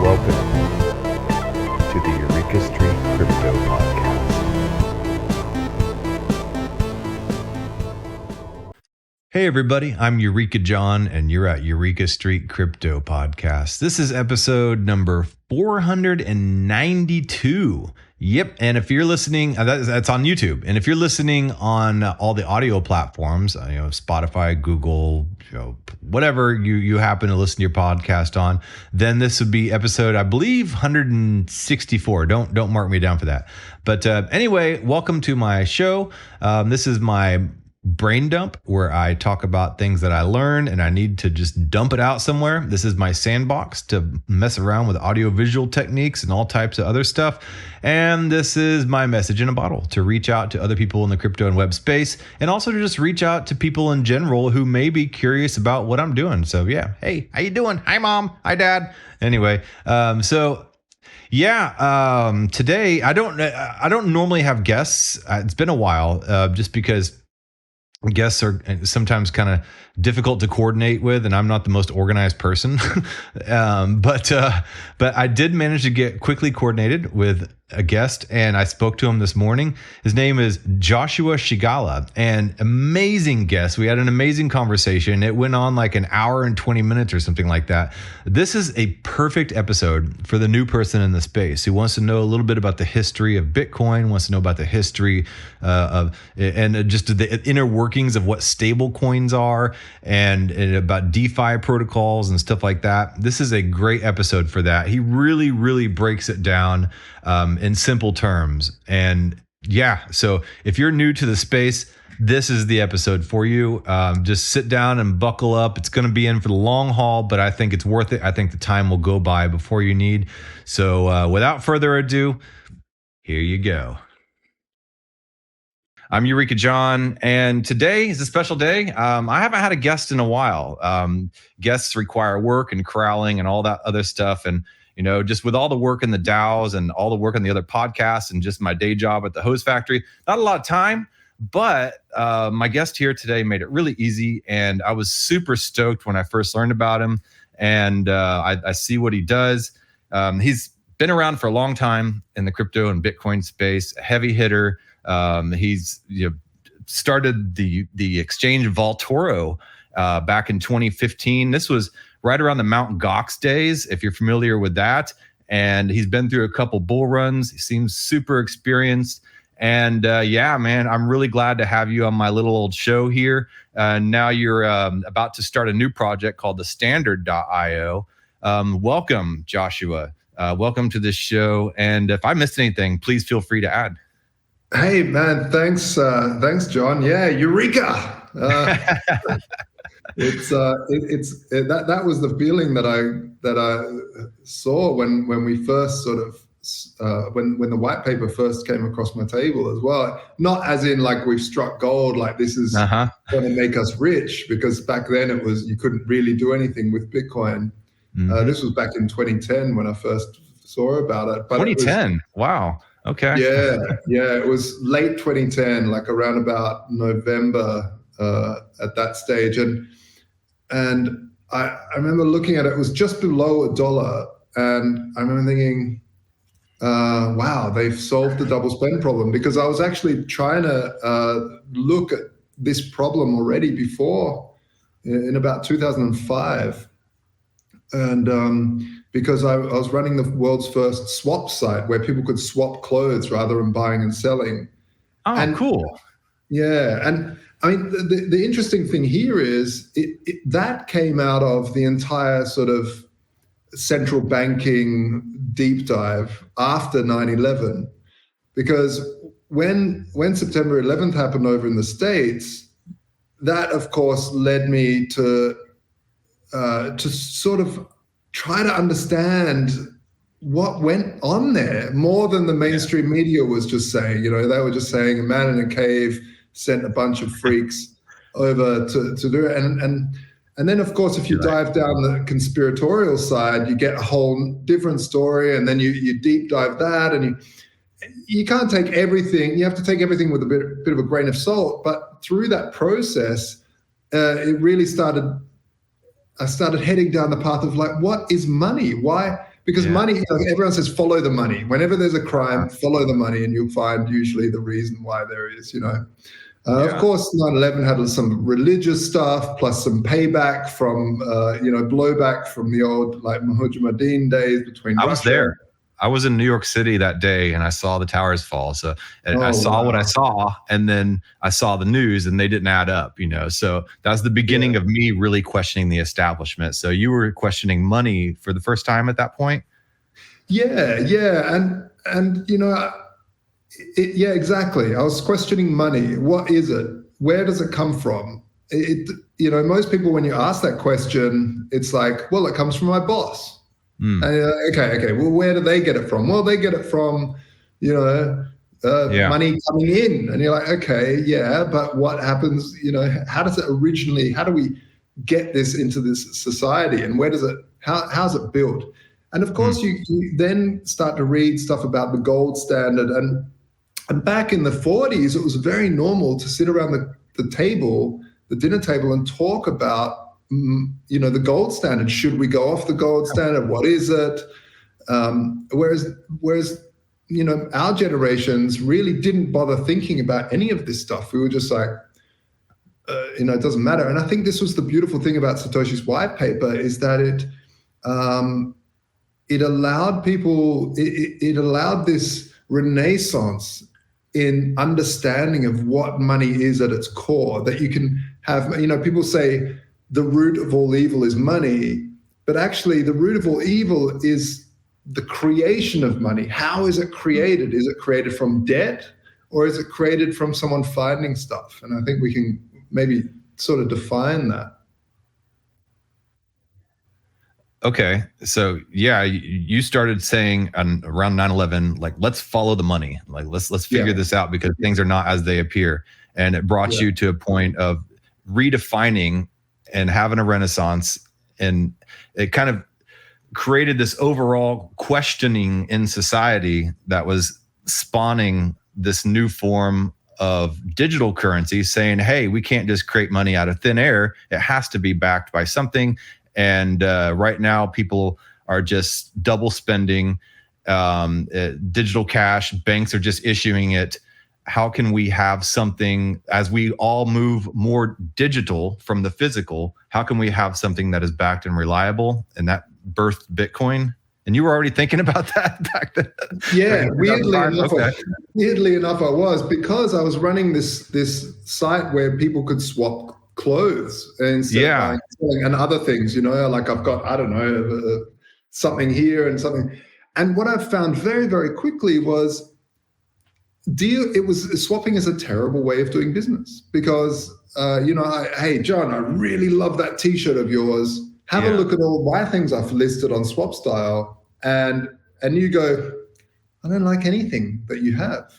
Welcome to the Eureka Street Crypto Podcast. Hey everybody, I'm Eureka John and you're at Eureka Street Crypto Podcast. This is episode number 492. Yep, and if you're listening, that's on YouTube. And if you're listening on all the audio platforms, Spotify, Google, whatever you happen to listen to your podcast on, then this would be episode, I believe, 164. Don't mark me down for that. But anyway, welcome to my show. This is my brain dump where I talk about things that I learn and I need to just dump it out somewhere. This is my sandbox to mess around with audiovisual techniques and all types of other stuff. And this is my message in a bottle to reach out to other people in the crypto and web space, and also to just reach out to people in general who may be curious about what I'm doing. So yeah, hey, how you doing? Hi mom, hi dad. Anyway, today I don't normally have guests. It's been a while, just because guests are sometimes kind of difficult to coordinate with, and I'm not the most organized person. But I did manage to get quickly coordinated with a guest, and I spoke to him this morning. His name is Joshua Scigala, and amazing guest. We had an amazing conversation. It went on like an hour and 20 minutes or something like that. This is a perfect episode for the new person in the space who wants to know a little bit about the history of Bitcoin, wants to know about the history and just the inner workings of what stablecoins are, and about DeFi protocols and stuff like that. This is a great episode for that. He really breaks it down in simple terms. And yeah, so if you're new to the space, this is the episode for you. Just sit down and buckle up. It's going to be in for the long haul, but I think it's worth it. I think the time will go by before you need. So without further ado, here you go. I'm Eureka John, and today is a special day. I haven't had a guest in a while. Guests require work and corralling and all that other stuff. And just with all the work in the DAOs and all the work on the other podcasts and just my day job at the hose factory, not a lot of time, but my guest here today made it really easy. And I was super stoked when I first learned about him. And I see what he does. He's been around for a long time in the crypto and Bitcoin space, a heavy hitter. He's started the exchange Vaultoro back in 2015. This was right around the Mt. Gox days, if you're familiar with that. And he's been through a couple bull runs. He seems super experienced. And yeah, man, I'm really glad to have you on my little old show here. Now you're about to start a new project called the Standard.io. Welcome, Joshua. Welcome to this show. And if I missed anything, please feel free to add. Hey man, thanks John. Yeah, Eureka. That was the feeling that I saw when we first sort of when the white paper first came across my table as well. Not as in like we've struck gold, like this is going to make us rich, because back then it was you couldn't really do anything with Bitcoin. Mm-hmm. This was back in 2010 when I first saw about it. But 2010, wow. Okay. Yeah, it was late 2010, like around about November at that stage, and I remember looking at it. It was just below $1, and I remember thinking, "Wow, they've solved the double spend problem." Because I was actually trying to look at this problem already before, in about 2005, and because I was running the world's first swap site where people could swap clothes rather than buying and selling. Oh, and, cool. Yeah. And I mean, the interesting thing here is that came out of the entire sort of central banking deep dive after 9/11, because when September 11th happened over in the States, that of course led me to sort of try to understand what went on there more than the mainstream media was just saying. They were just saying a man in a cave sent a bunch of freaks over to do it. And then, of course, if you dive down the conspiratorial side, you get a whole different story. And then you deep dive that, and you can't take everything. You have to take everything with a bit of a grain of salt. But through that process, it really started I started heading down the path of like, what is money? Why Because money, everyone says follow the money. Whenever there's a crime, follow the money, and you'll find usually the reason why there is. Of course, 9/11 had some religious stuff, plus some payback from blowback from the old Mujahideen days between. I was there. I was in New York City that day, and I saw the towers fall. So I saw what I saw, and then I saw the news, and they didn't add up. So that's the beginning of me really questioning the establishment. So you were questioning money for the first time at that point. Yeah, and exactly. I was questioning money. What is it? Where does it come from? Most people, when you ask that question, it's like, well, it comes from my boss. And okay. Well, where do they get it from? Well, they get it from, money coming in. And you're like, okay, yeah, but what happens? How do we get this into this society? And how's it built? And of course, you then start to read stuff about the gold standard. And back in the 40s, it was very normal to sit around the dinner table, and talk about, the gold standard. Should we go off the gold standard? What is it? Whereas our generations really didn't bother thinking about any of this stuff. We were just like, it doesn't matter. And I think this was the beautiful thing about Satoshi's white paper, is that it allowed people, it allowed this renaissance in understanding of what money is at its core, that you can have, people say the root of all evil is money, but actually the root of all evil is the creation of money. How is it created? Is it created from debt, or is it created from someone finding stuff? And I think we can maybe sort of define that. Okay. So you started saying around 9/11, like, let's follow the money. Like, let's figure this out, because things are not as they appear. And it brought you to a point of redefining and having a renaissance. And it kind of created this overall questioning in society that was spawning this new form of digital currency, saying, hey, we can't just create money out of thin air. It has to be backed by something. And right now, people are just double spending digital cash. Banks are just issuing it. How can we have something, as we all move more digital from the physical, how can we have something that is backed and reliable? And that birthed Bitcoin. And you were already thinking about that back then. Yeah, weirdly enough, I was, because I was running this site where people could swap clothes and selling and other things, like I've got, I don't know, something here and something. And what I found very, very quickly was swapping is a terrible way of doing business, because, hey, John, I really love that T-shirt of yours. Have a look at all my things I've listed on SwapStyle. And you go, I don't like anything that you have.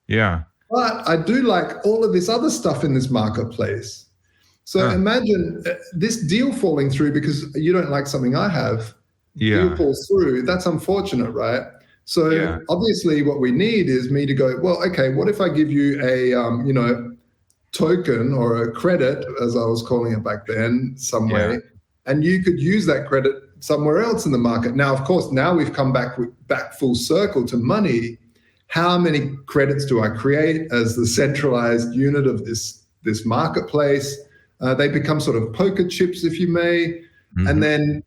Yeah. But I do like all of this other stuff in this marketplace. So imagine this deal falling through because you don't like something I have. Deal falls through. That's unfortunate, right? So obviously what we need is me to go, well, okay, what if I give you a, token or a credit, as I was calling it back then, some way, and you could use that credit somewhere else in the market. Now, of course, now we've come back full circle to money. How many credits do I create as the centralized unit of this marketplace? They become sort of poker chips, if you may. Mm-hmm. And then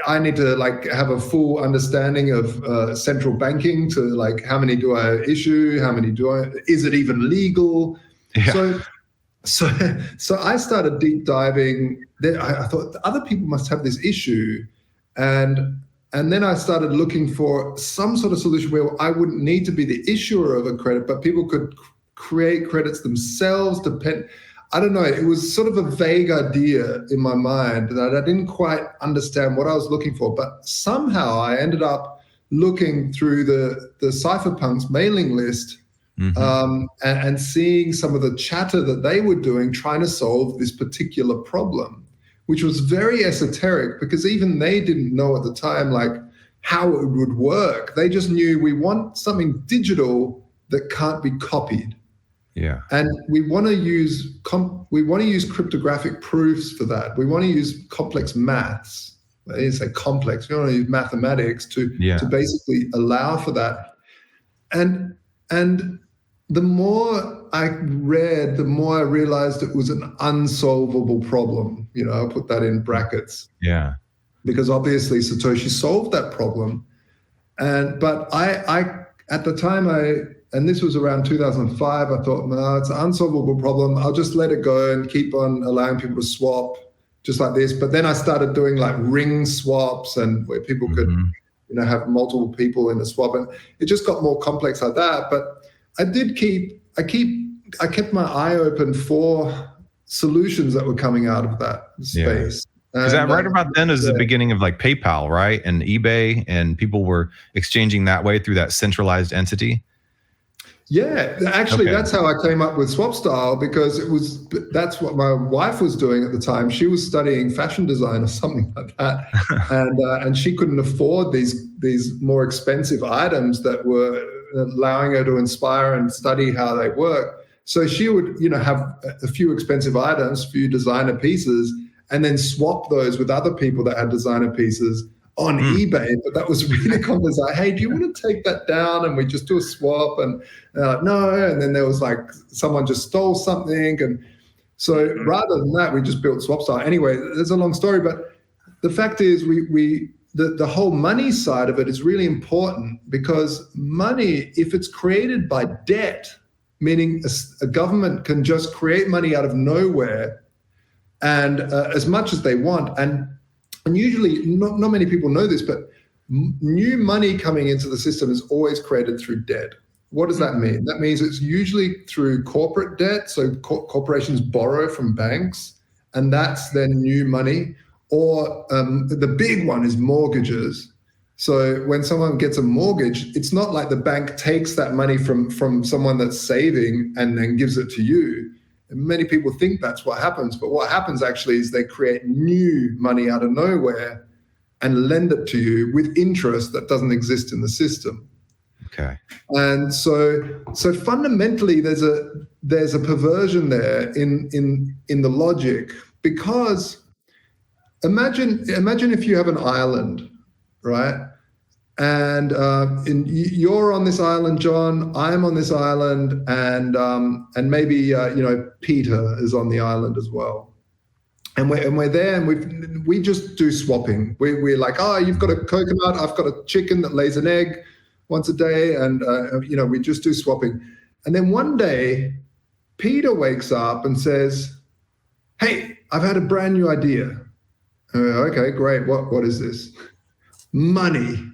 I need to have a full understanding of central banking to how many do I issue? How many is it even legal? Yeah. So I started deep diving. I thought other people must have this issue. And then I started looking for some sort of solution where I wouldn't need to be the issuer of a credit, but people could create credits themselves. I don't know. It was sort of a vague idea in my mind that I didn't quite understand what I was looking for. But somehow I ended up looking through the cypherpunks mailing list, and seeing some of the chatter that they were doing, trying to solve this particular problem, which was very esoteric because even they didn't know at the time how it would work. They just knew we want something digital that can't be copied. Yeah. And we want to use cryptographic proofs for that. We want to use complex maths. I didn't say complex. You don't want to use mathematics to basically allow for that. And the more I read, the more I realized it was an unsolvable problem. I'll put that in brackets. Yeah. Because obviously Satoshi solved that problem. But I at the time, and this was around 2005, I thought, no, it's an unsolvable problem. I'll just let it go and keep on allowing people to swap just like this. But then I started doing like ring swaps and where people could, have multiple people in a swap. And it just got more complex like that. But I kept my eye open for solutions that were coming out of that space. Is that right about then is the beginning of like PayPal, right? And eBay, and people were exchanging that way through that centralized entity? Yeah, actually, that's how I came up with SwapStyle, because that's what my wife was doing at the time. She was studying fashion design or something like that, and she couldn't afford these more expensive items that were allowing her to inspire and study how they work. So she would, have a few expensive items, few designer pieces, and then swap those with other people that had designer pieces on eBay. But that was really complex. Like, hey, do you want to take that down? And we just do a swap. And no. And then there was like someone just stole something. And so rather than that, we just built SwapStyle. Anyway, there's a long story. But the fact is the whole money side of it is really important, because money, if it's created by debt, meaning a government can just create money out of nowhere and as much as they want. And usually, not many people know this, but new money coming into the system is always created through debt. What does that mean? That means it's usually through corporate debt. So corporations borrow from banks, and that's then new money. Or the big one is mortgages. So when someone gets a mortgage, it's not like the bank takes that money from someone that's saving and then gives it to you. And many people think that's what happens, but what happens actually is they create new money out of nowhere and lend it to you with interest that doesn't exist in the system. Okay. And so fundamentally, there's a perversion there in the logic, because imagine if you have an island, right? And you're on this island, John. I'm on this island, and maybe Peter is on the island as well. And we're there, and we just do swapping. We're like, oh, you've got a coconut, I've got a chicken that lays an egg once a day, and we just do swapping. And then one day, Peter wakes up and says, "Hey, I've had a brand new idea." Okay, great. What is this? Money.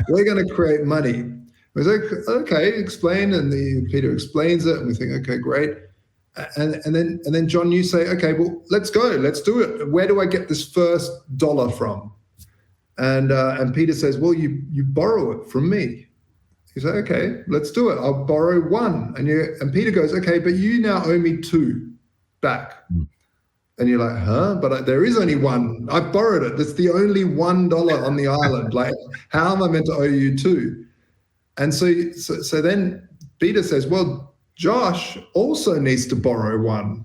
We're going to create money. We say, okay, explain, and Peter explains it, and we think, okay, great. And then John, you say, okay, well, let's go, let's do it. Where do I get this first dollar from? And Peter says, well, you borrow it from me. You say, okay, let's do it. I'll borrow one. And Peter goes, okay, but you now owe me 2 back. And you're like, huh? But there is only one. I've borrowed it. That's the only $1 on the island. Like, how am I meant to owe you 2? And so then Peter says, well, Josh also needs to borrow 1.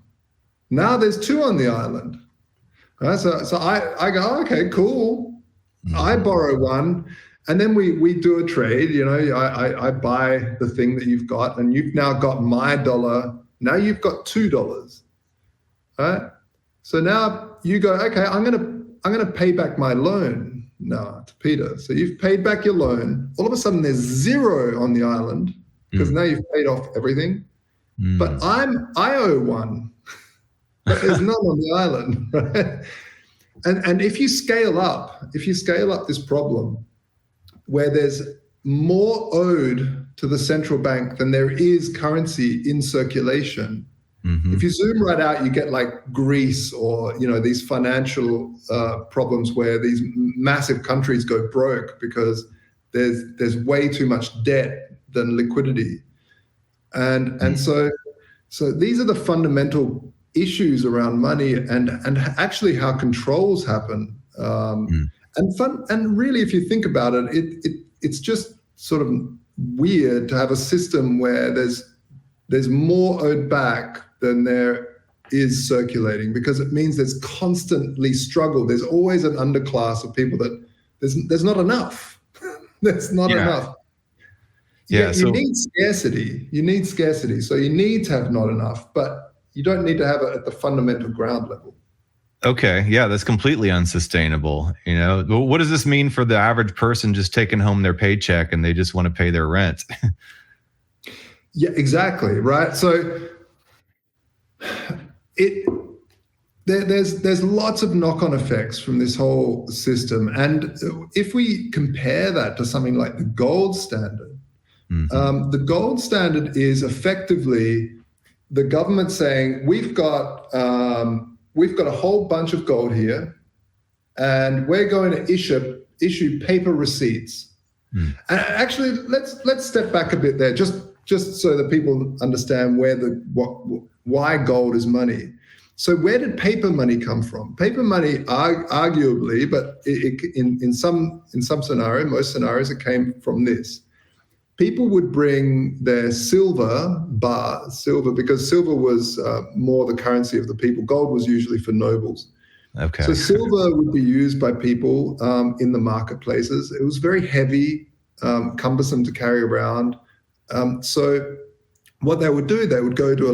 Now there's 2 on the island. Right? So I go, oh, okay, cool. I borrow 1. And then we do a trade. I buy the thing that you've got, and you've now got my dollar. Now you've got $2. Right? So now you go, okay, I'm gonna pay back my loan now to Peter. So you've paid back your loan. All of a sudden there's 0 on the island, because now you've paid off everything. But I owe 1, but there's none on the island. Right? And if you scale up this problem where there's more owed to the central bank than there is currency in circulation. If you zoom right out, you get like Greece or these financial problems where these massive countries go broke because there's way too much debt than liquidity, and so these are the fundamental issues around money and actually how controls happen. And really, if you think about it, it's just sort of weird to have a system where there's more owed back than there is circulating, because it means there's constantly struggle. There's always an underclass of people that there's not enough. There's not enough. You need scarcity. You need scarcity. So you need to have not enough, but you don't need to have it at the fundamental ground level. Okay. Yeah, that's completely unsustainable. What does this mean for the average person just taking home their paycheck and they just want to pay their rent? Yeah, exactly. Right. So there's lots of knock-on effects from this whole system. And if we compare that to something like the gold standard, the gold standard is effectively the government saying, we've got a whole bunch of gold here, and we're going to issue paper receipts. And actually, let's step back a bit there, just so that people understand why gold is money. So where did paper money come from? Paper money, arguably, but in some scenarios, most scenarios, it came from this. People would bring their silver, because silver was more the currency of the people. Gold was usually for nobles. Okay. So silver would be used by people in the marketplaces. It was very heavy, cumbersome to carry around. So what they would do, they would go to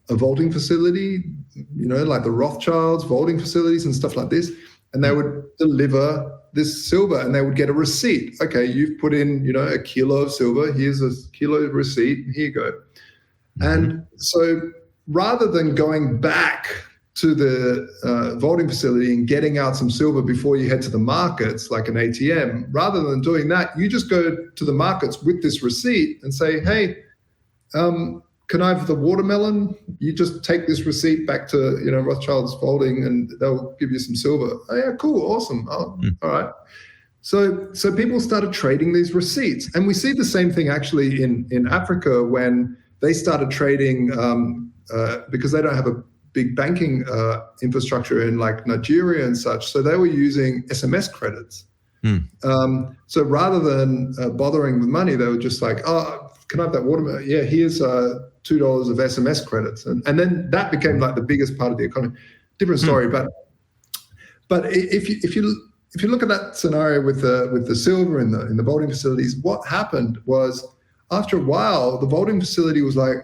a vaulting facility, like the Rothschilds, vaulting facilities and stuff like this, and they would deliver this silver, and they would get a receipt. Okay, you've put in, a kilo of silver. Here's a kilo receipt. Here you go. And so rather than going back to the vaulting facility and getting out some silver before you head to the markets, like an ATM, rather than doing that, you just go to the markets with this receipt and say, hey, can I have the watermelon? You just take this receipt back to, Rothschild's vaulting, and they'll give you some silver. Oh yeah, cool, awesome. Oh, all right. So people started trading these receipts, and we see the same thing actually in Africa when they started trading because they don't have a big banking infrastructure in like Nigeria and such. So they were using SMS credits. So rather than bothering with money, they were just like, oh, can I have that watermelon? Yeah, here's $2 of SMS credits. And then that became like the biggest part of the economy. Different story, but if you look at that scenario with the silver in the vaulting facilities, what happened was after a while, the vaulting facility was like,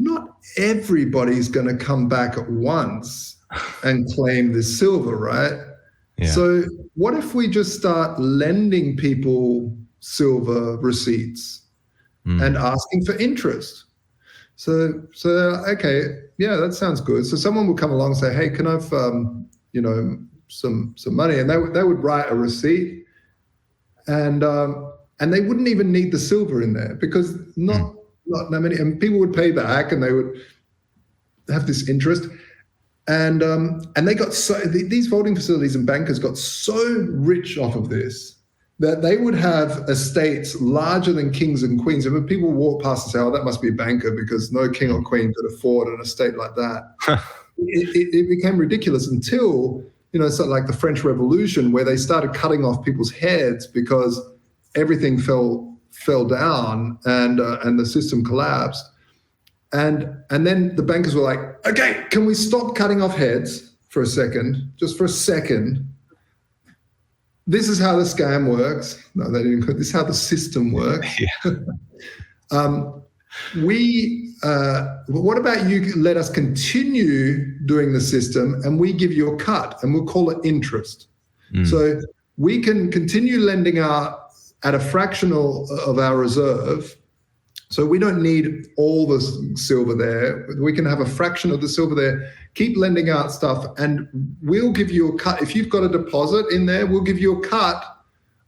not everybody's going to come back at once and claim this silver, right? Yeah. So what if we just start lending people silver receipts and asking for interest? So okay, yeah, that sounds good. So someone would come along and say, hey, can I have some money? And they would write a receipt, and they wouldn't even need the silver in there, because not that many, and people would pay back, and they would have this interest. And they got these vaulting facilities and bankers got so rich off of this that they would have estates larger than kings and queens. And when people walk past and say, oh, that must be a banker, because no king or queen could afford an estate like that. it became ridiculous until, sort of like the French Revolution, where they started cutting off people's heads because everything fell down and the system collapsed. And then the bankers were like, okay, can we stop cutting off heads for a second, just for a second? This is how the scam works. No, they didn't. This is how the system works. Yeah. What about you let us continue doing the system, and we give you a cut, and we'll call it interest. So we can continue lending out at a fractional of our reserve. So we don't need all the silver there. We can have a fraction of the silver there, keep lending out stuff, and we'll give you a cut. If you've got a deposit in there, we'll give you a cut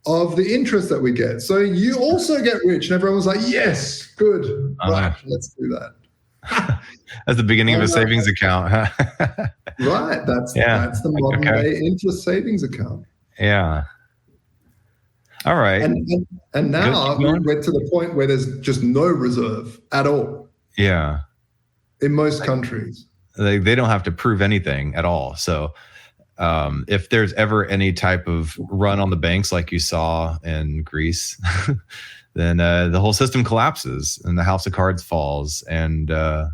of the interest that we get. So you also get rich. And everyone's like, yes, good. Right, let's do that. That's the beginning of a savings account. Right. That's the modern day interest savings account. Yeah. All right. And now we're to the point where there's just no reserve at all. Yeah. In most countries. They don't have to prove anything at all. So if there's ever any type of run on the banks like you saw in Greece, then the whole system collapses and the house of cards falls. And and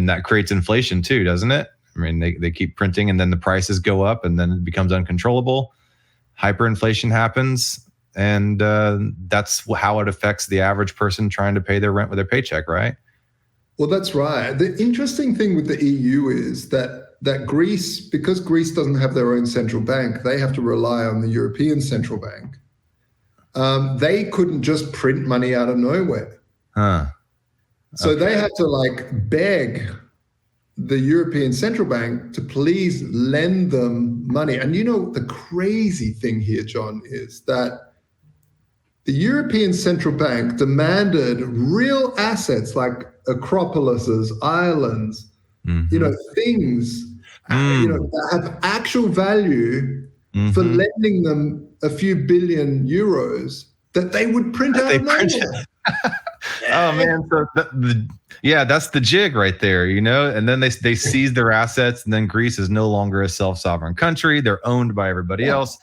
that creates inflation too, doesn't it? I mean, they keep printing and then the prices go up and then it becomes uncontrollable. Hyperinflation happens. And that's how it affects the average person trying to pay their rent with their paycheck, right? Well, that's right. The interesting thing with the EU is that Greece, because Greece doesn't have their own central bank, they have to rely on the European Central Bank. They couldn't just print money out of nowhere. So they had to beg the European Central Bank to please lend them money. And the crazy thing here, John, is that the European Central Bank demanded real assets like Acropolises, islands, things, that have actual value for lending them a few billion euros that they would print out of nowhere. Oh man, so that's the jig right there, and then they seize their assets, and then Greece is no longer a self-sovereign country. They're owned by everybody else.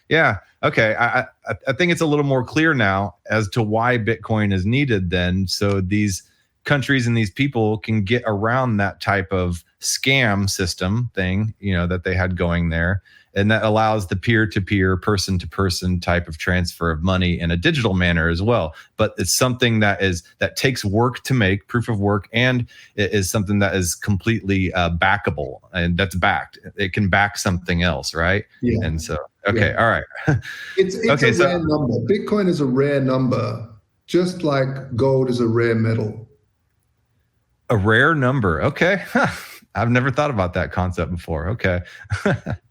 Yeah. Okay. I think it's a little more clear now as to why Bitcoin is needed then. So these countries and these people can get around that type of scam system thing, that they had going there. And that allows the peer-to-peer, person-to-person type of transfer of money in a digital manner as well. But it's something that takes work to make, proof of work, and it is something that is completely backable, and that's backed. It can back something else, right? Yeah. And so, okay, all right. It's okay, a rare number. Bitcoin is a rare number, just like gold is a rare metal. A rare number. Okay. I've never thought about that concept before. Okay.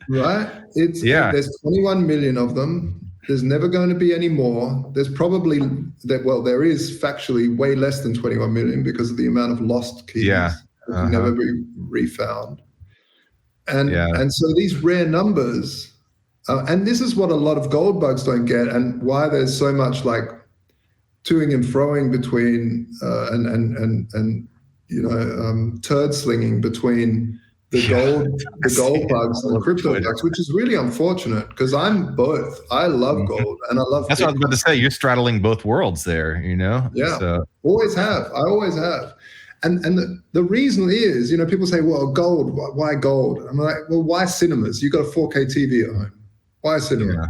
Right? There's 21 million of them. There's never going to be any more. There's probably there is factually way less than 21 million because of the amount of lost keys that can never be refound. And so these rare numbers, and this is what a lot of gold bugs don't get, and why there's so much toing and froing between turd slinging between the gold bugs and the crypto bugs, which is really unfortunate because I'm both. I love gold and I love. That's what I was about to say. You're straddling both worlds there, Yeah, so. Always have. I always have. And the reason is, people say, well, gold, why gold? I'm like, well, why cinemas? You got a 4K TV at home. Why cinema?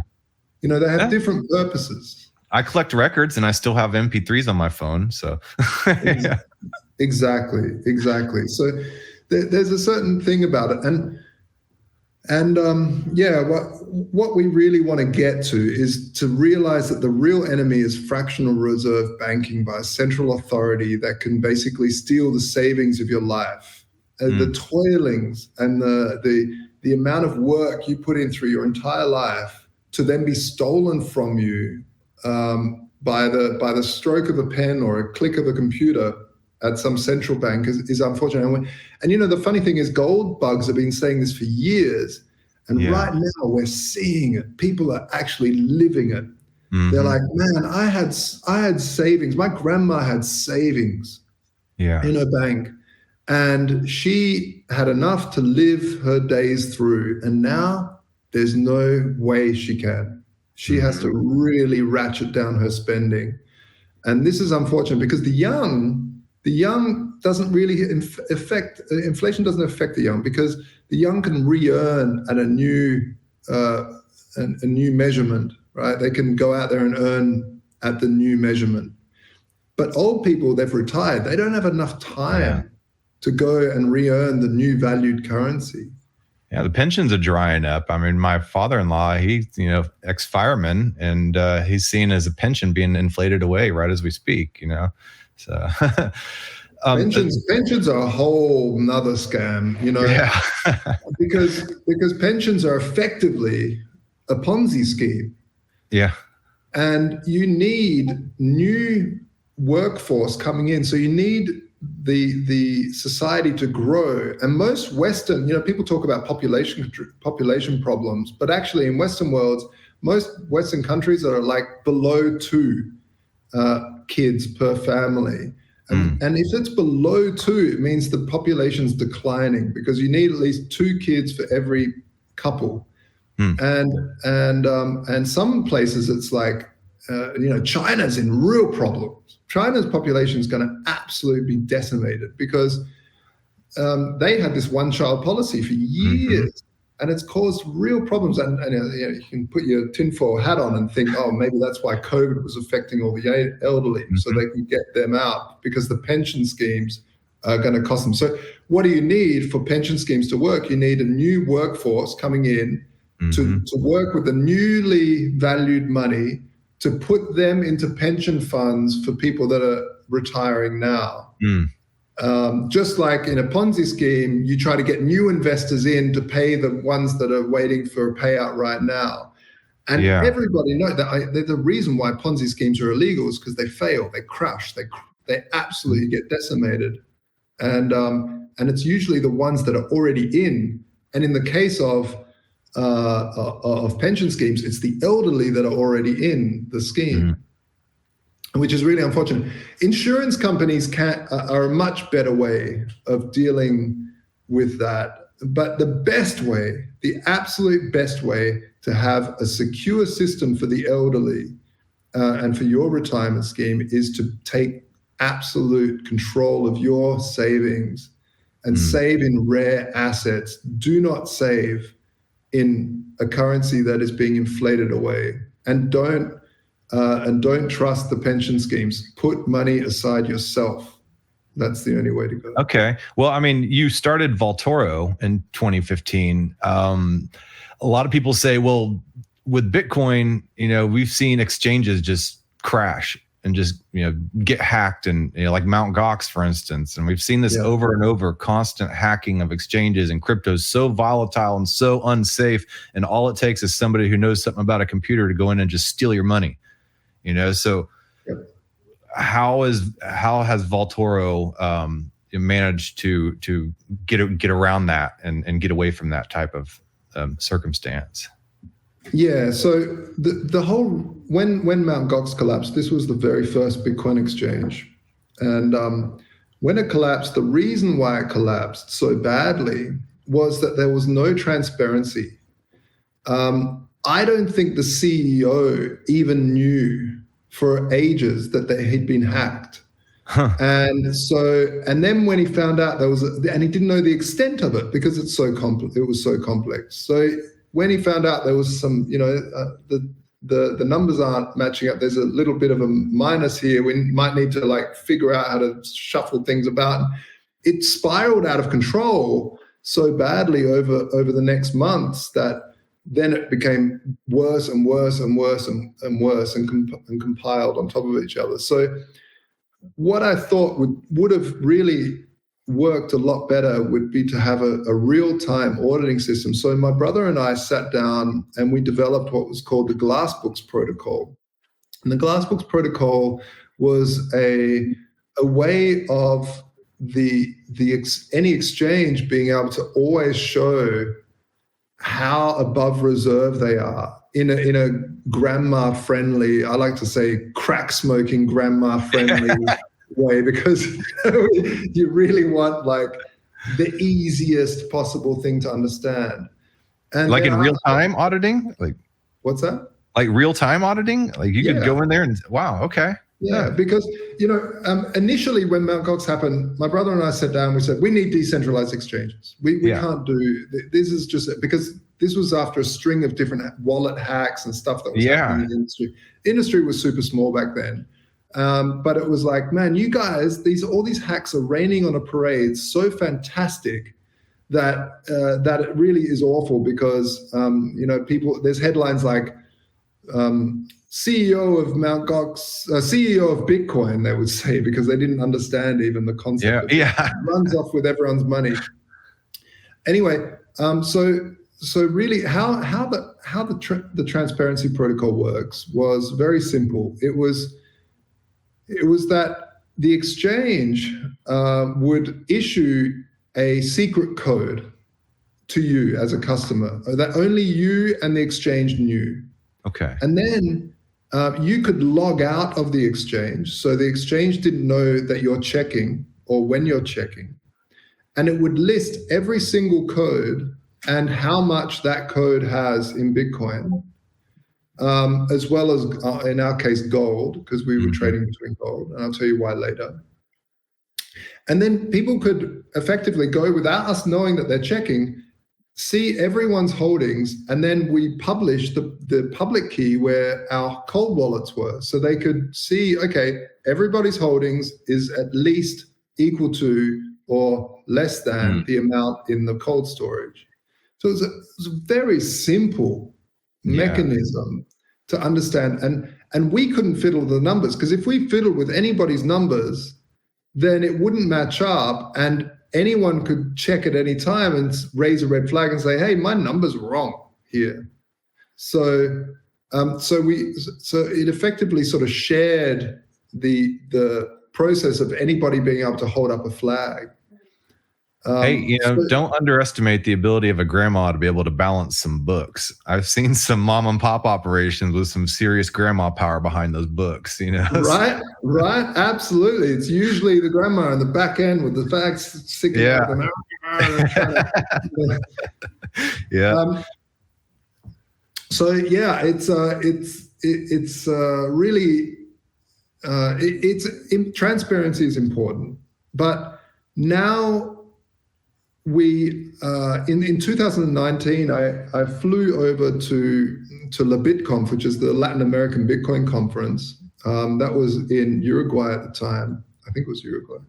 Yeah. They have different purposes. I collect records and I still have MP3s on my phone. So Exactly. So there's a certain thing about it. What we really want to get to is to realize that the real enemy is fractional reserve banking by a central authority that can basically steal the savings of your life, the toilings and the amount of work you put in through your entire life to then be stolen from you by the stroke of a pen or a click of a computer at some central bank is unfortunate. And the funny thing is gold bugs have been saying this for years. And right now we're seeing it. People are actually living it. Mm-hmm. They're like, man, I had savings. My grandma had savings in her bank. And she had enough to live her days through. And now there's no way she can. She has to really ratchet down her spending. And this is unfortunate because the young doesn't really affect, inflation doesn't affect the young because the young can re-earn at a new measurement, right? They can go out there and earn at the new measurement. But old people, they've retired. They don't have enough time to go and re-earn the new valued currency. Yeah, the pensions are drying up. I mean, my father-in-law, he's, ex-fireman, and he's seen as a pension being inflated away right as we speak, So pensions are a whole nother scam, because pensions are effectively a Ponzi scheme. Yeah. And you need new workforce coming in. So you need the society to grow. And most Western, people talk about population problems, but actually in Western worlds, most Western countries are below 2 kids per family. And if it's below 2, it means the population's declining because you need at least 2 kids for every couple. And some places it's China's in real problems. China's population is going to absolutely be decimated because they had this one-child policy for years, and it's caused real problems. And you can put your tinfoil hat on and think, oh, maybe that's why COVID was affecting all the elderly, so they can get them out because the pension schemes are going to cost them. So what do you need for pension schemes to work? You need a new workforce coming in to work with the newly valued money to put them into pension funds for people that are retiring now. Just like in a Ponzi scheme, you try to get new investors in to pay the ones that are waiting for a payout right now. And everybody knows that the reason why Ponzi schemes are illegal is because they fail, they crash, they absolutely get decimated. And it's usually the ones that are already in. And in the case of pension schemes, it's the elderly that are already in the scheme, which is really unfortunate. Insurance companies are a much better way of dealing with that. But the best way, the absolute best way to have a secure system for the elderly and for your retirement scheme is to take absolute control of your savings and save in rare assets. Do not save in a currency that is being inflated away, and don't trust the pension schemes. Put money aside yourself. That's the only way to go. Okay. Well, I mean, you started Vaultoro in 2015. A lot of people say, well, with Bitcoin, we've seen exchanges just crash and just get hacked, and like Mt. Gox, for instance, and we've seen this over and over, constant hacking of exchanges, and crypto is so volatile and so unsafe, and all it takes is somebody who knows something about a computer to go in and just steal your money. So how has Vaultoro managed to get around that and get away from that type of circumstance? Yeah, so the whole when Mt. Gox collapsed, this was the very first Bitcoin exchange, and when it collapsed, the reason why it collapsed so badly was that there was no transparency. I don't think the CEO even knew for ages that he'd been hacked. And then when he found out and he didn't know the extent of it because it was so complex. So when he found out there was some, the numbers aren't matching up, there's a little bit of a minus here. We might need to figure out how to shuffle things about. It spiraled out of control so badly over the next months that then it became worse and worse and worse and worse and compiled on top of each other. So what I thought would have really worked a lot better would be to have a real-time auditing system. So my brother and I sat down and we developed what was called the Glassbooks protocol. And the Glassbooks protocol was a way of any exchange being able to always show how above reserve they are in a grandma-friendly, I like to say crack-smoking grandma-friendly way, because you really want the easiest possible thing to understand. And in real-time auditing? What's that? Like real-time auditing? You could go in there and, wow, okay. Yeah, because, initially when Mt. Gox happened, my brother and I sat down, we said, we need decentralized exchanges. We can't do, this is just, because this was after a string of different wallet hacks and stuff that was happening in the industry. The industry was super small back then. But it was like, man, you guys, all these hacks are raining on a parade so fantastic that it really is awful because, people, there's headlines like, CEO of Mt. Gox, CEO of Bitcoin, they would say, because they didn't understand even the concept. Yeah. Runs off with everyone's money. Anyway, so really, how the transparency protocol works was very simple. It was that the exchange would issue a secret code to you as a customer that only you and the exchange knew. Okay. And then you could log out of the exchange, so the exchange didn't know that you're checking or when you're checking. And it would list every single code and how much that code has in Bitcoin. as well as, in our case, gold, because we were trading between gold. And I'll tell you why later. And then people could effectively go, without us knowing that they're checking, see everyone's holdings, and then we publish the public key where our cold wallets were. So they could see, okay, everybody's holdings is at least equal to or less than the amount in the cold storage. So it's a very simple mechanism to understand. And we couldn't fiddle the numbers, because if we fiddled with anybody's numbers, then it wouldn't match up, and anyone could check at any time and raise a red flag and say, hey, my number's wrong here. So it effectively sort of shared the process of anybody being able to hold up a flag. Hey, don't underestimate the ability of a grandma to be able to balance some books. I've seen some mom and pop operations with some serious grandma power behind those books, Right, absolutely. It's usually the grandma in the back end with the facts sticking out of the mouth. So it's really transparency is important, but now. We in 2019, I flew over to La BitConf, which is the Latin American Bitcoin conference. That was in Uruguay at the time. I think it was Uruguay.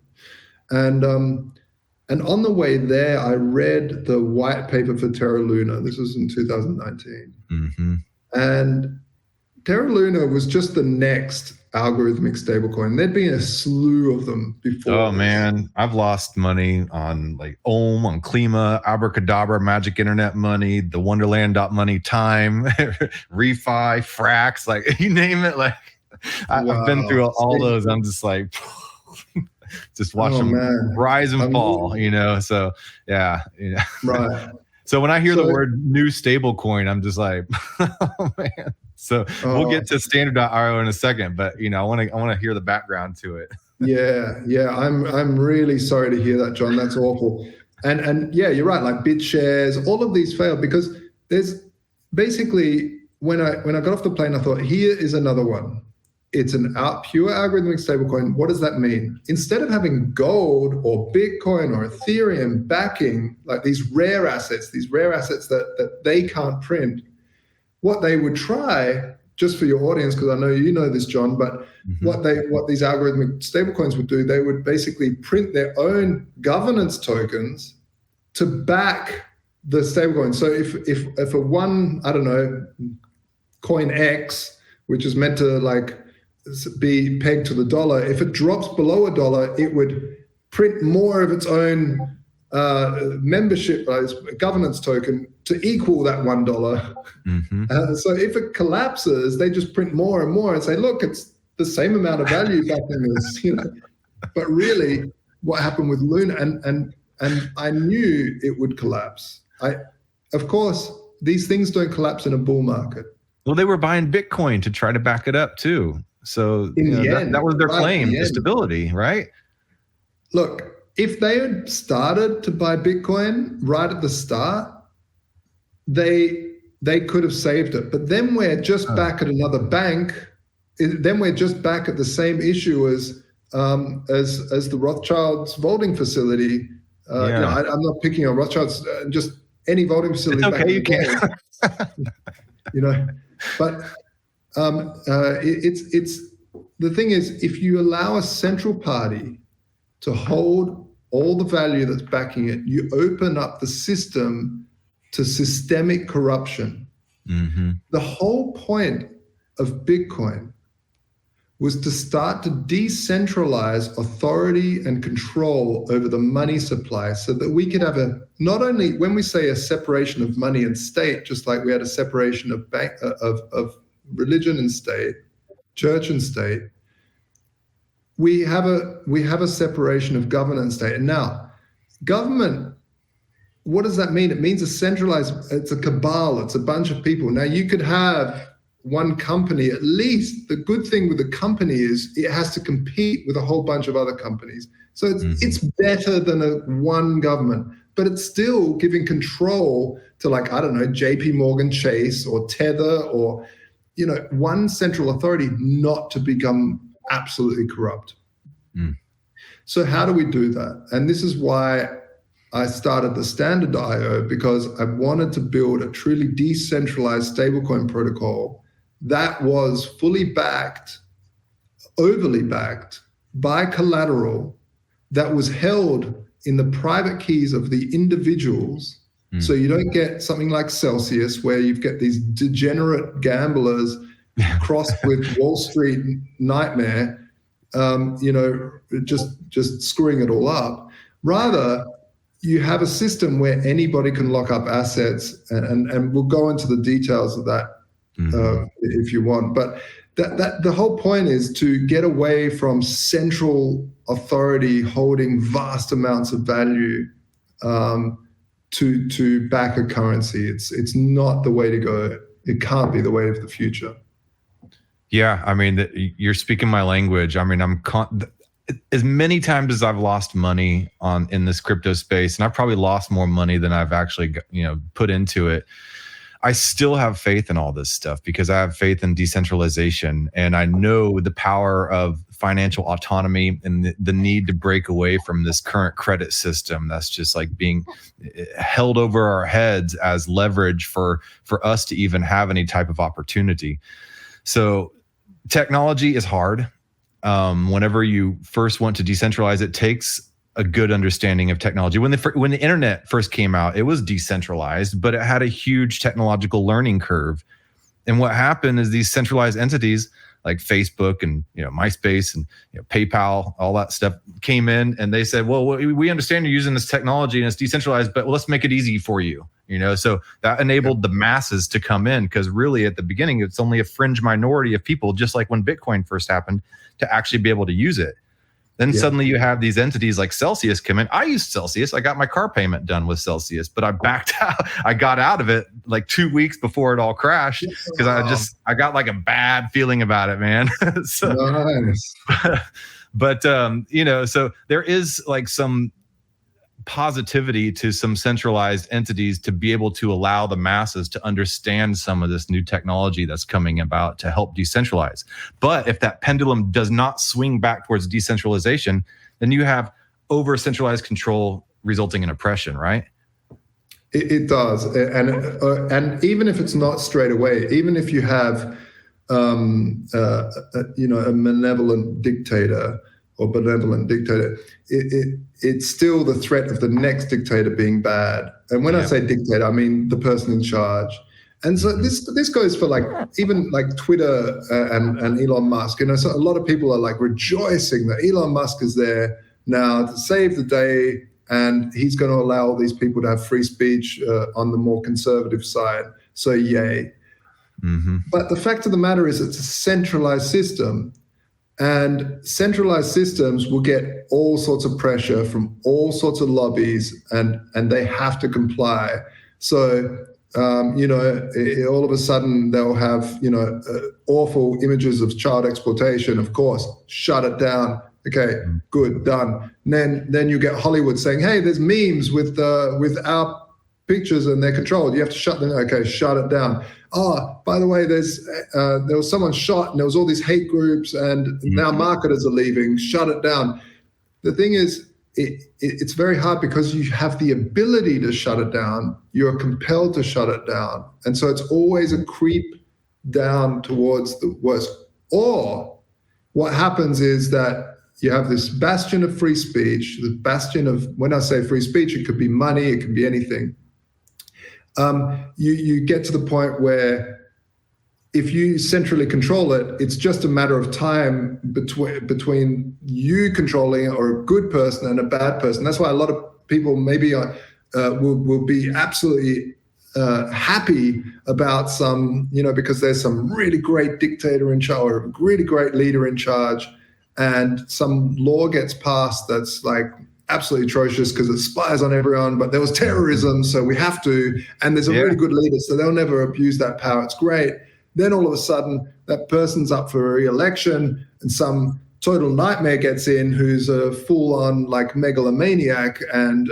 And on the way there, I read the white paper for Terra Luna. This was in 2019. And Terra Luna was just the next algorithmic stablecoin. There'd been a slew of them before. Oh man, I've lost money on like Ohm, on Klima, Abracadabra, Magic Internet Money, the Wonderland.money time, Refi, Frax, like you name it. Like I've been through all those. I'm just like, just watch them rise and fall, So Right. So when I hear the word new stablecoin, I'm just like, oh man. So we'll get to standard.io in a second, but I want to hear the background to it. Yeah. I'm really sorry to hear that, John. That's awful. And yeah, you're right. Like BitShares, all of these failed because there's basically when I got off the plane, I thought, here is another one. It's pure algorithmic stablecoin. What does that mean? Instead of having gold or Bitcoin or Ethereum backing like these rare assets that they can't print, what they would try, just for your audience, because I know you know this, John, but what these algorithmic stablecoins would do, they would basically print their own governance tokens to back the stablecoin. So if a one, I don't know, coin X, which is meant to like be pegged to the dollar, if it drops below $1, it would print more of its own membership governance token to equal that $1. So if it collapses, they just print more and more and say, look, it's the same amount of value back in this, But really, what happened with Luna, and I knew it would collapse. Of course, these things don't collapse in a bull market. Well, they were buying Bitcoin to try to back it up too. So that was their claim to stability, right? Look, if they had started to buy Bitcoin right at the start, they could have saved it. But then we're just back at another bank. Then we're just back at the same issue as the Rothschilds voting facility. I'm not picking on Rothschilds, just any voting facility. It's okay, you can. But it's the thing is, if you allow a central party to hold all the value that's backing it, you open up the system to systemic corruption. The whole point of Bitcoin was to start to decentralize authority and control over the money supply so that we could have not only when we say a separation of money and state, just like we had a separation of religion and state, church and state, we have a separation of government and state. And now, government, what does that mean? It means it's a cabal, it's a bunch of people. Now, you could have one company, at least the good thing with the company is it has to compete with a whole bunch of other companies. So it's better than one government, but it's still giving control to JP Morgan Chase or Tether or one central authority not to become absolutely corrupt. So how do we do that? And this is why I started the Standard.io, because I wanted to build a truly decentralized stablecoin protocol that was fully backed, overly backed by collateral that was held in the private keys of the individuals. So you don't get something like Celsius, where you get these degenerate gamblers crossed with Wall Street nightmare, just screwing it all up. Rather, you have a system where anybody can lock up assets, and we'll go into the details of that if you want. But that the whole point is to get away from central authority holding vast amounts of value to back a currency. It's not the way to go. It can't be the way of the future. Yeah, I mean, you're speaking my language. I mean, as many times as I've lost money in this crypto space, and I've probably lost more money than I've actually put into it, I still have faith in all this stuff because I have faith in decentralization, and I know the power of financial autonomy and the need to break away from this current credit system that's just like being held over our heads as leverage for us to even have any type of opportunity. So technology is hard. Whenever you first want to decentralize, it takes a good understanding of technology. When the internet first came out, it was decentralized, but it had a huge technological learning curve. And what happened is these centralized entities like Facebook and MySpace and PayPal, all that stuff came in, and they said, well, we understand you're using this technology and it's decentralized, but let's make it easy for you. So that enabled the masses to come in, because really at the beginning, it's only a fringe minority of people, just like when Bitcoin first happened, to actually be able to use it. Then suddenly you have these entities like Celsius come in. I used Celsius. I got my car payment done with Celsius, but I backed out. I got out of it like 2 weeks before it all crashed because I got like a bad feeling about it, man. So, nice. But so there is like some positivity to some centralized entities to be able to allow the masses to understand some of this new technology that's coming about to help decentralize. But if that pendulum does not swing back towards decentralization, then you have over-centralized control resulting in oppression, right? It does. And even if it's not straight away, even if you have a malevolent dictator or benevolent dictator, it's still the threat of the next dictator being bad. And when I say dictator, I mean the person in charge. And so this goes for even Twitter and Elon Musk. So a lot of people are rejoicing that Elon Musk is there now to save the day, and he's going to allow all these people to have free speech on the more conservative side. So yay. But the fact of the matter is it's a centralized system. And centralized systems will get all sorts of pressure from all sorts of lobbies, and they have to comply. So, all of a sudden they'll have, awful images of child exploitation. Of course, shut it down. Okay, good, done. And then you get Hollywood saying, hey, there's memes with our pictures and they're controlled. You have to shut them. Okay, shut it down. Oh, by the way, there was someone shot and there was all these hate groups, and now marketers are leaving. Shut it down. The thing is, it's very hard because you have the ability to shut it down. You're compelled to shut it down. And so it's always a creep down towards the worst. Or what happens is that you have this bastion of free speech, the bastion of, when I say free speech, it could be money, it could be anything. You get to the point where if you centrally control it, it's just a matter of time between you controlling it, or a good person and a bad person. That's why a lot of people maybe will be absolutely happy about some, because there's some really great dictator in charge, or a really great leader in charge, and some law gets passed that's absolutely atrocious because it spies on everyone, but there was terrorism, so we have to, and there's a really good leader, so they'll never abuse that power. It's great. Then all of a sudden, that person's up for a re-election, and some total nightmare gets in who's a full-on megalomaniac, and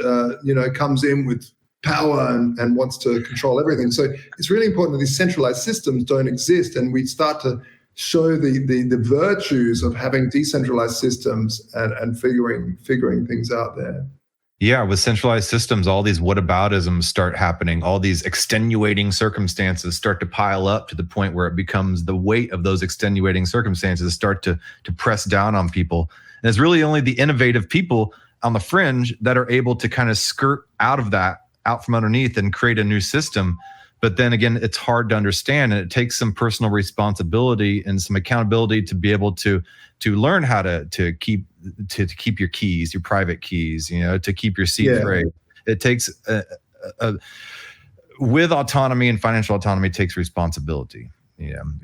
comes in with power and wants to control everything. So it's really important that these centralized systems don't exist, and we start to show the virtues of having decentralized systems and figuring things out there. Yeah, with centralized systems, all these whataboutisms start happening. All these extenuating circumstances start to pile up to the point where it becomes the weight of those extenuating circumstances start to press down on people. And it's really only the innovative people on the fringe that are able to kind of skirt out of that, out from underneath, and create a new system. But then again, it's hard to understand, and it takes some personal responsibility and some accountability to be able to learn how to keep your keys, your private keys, to keep your seed phrase. It takes with autonomy, and financial autonomy takes responsibility.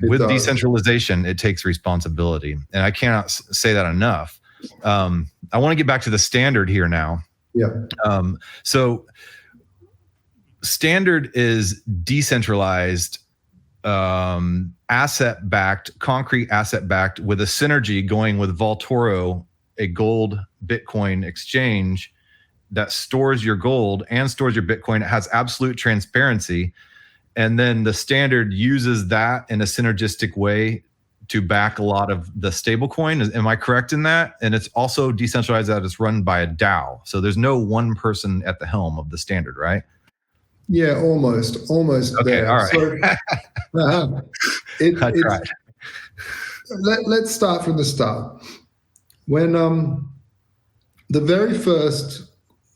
With decentralization, it takes responsibility, and I cannot say that enough. I want to get back to the standard here now. So standard is decentralized, asset-backed, concrete asset-backed, with a synergy going with Vaultoro, a gold Bitcoin exchange that stores your gold and stores your Bitcoin. It has absolute transparency. And then the standard uses that in a synergistic way to back a lot of the stablecoin. Am I correct in that? And it's also decentralized, that it's run by a DAO. So there's no one person at the helm of the standard, right? Yeah, almost okay, there. All right. So, let's start from the start. When the very first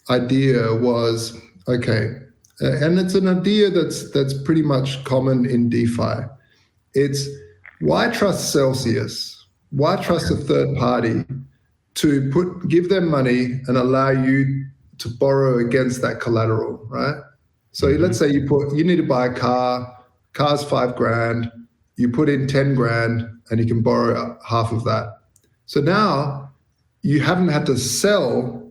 idea was, and it's an idea that's pretty much common in DeFi. It's, why trust Celsius? Why trust a third party to give them money and allow you to borrow against that collateral, right? So let's say you need to buy a car, car's $5,000, you put in 10 grand and you can borrow half of that. So now you haven't had to sell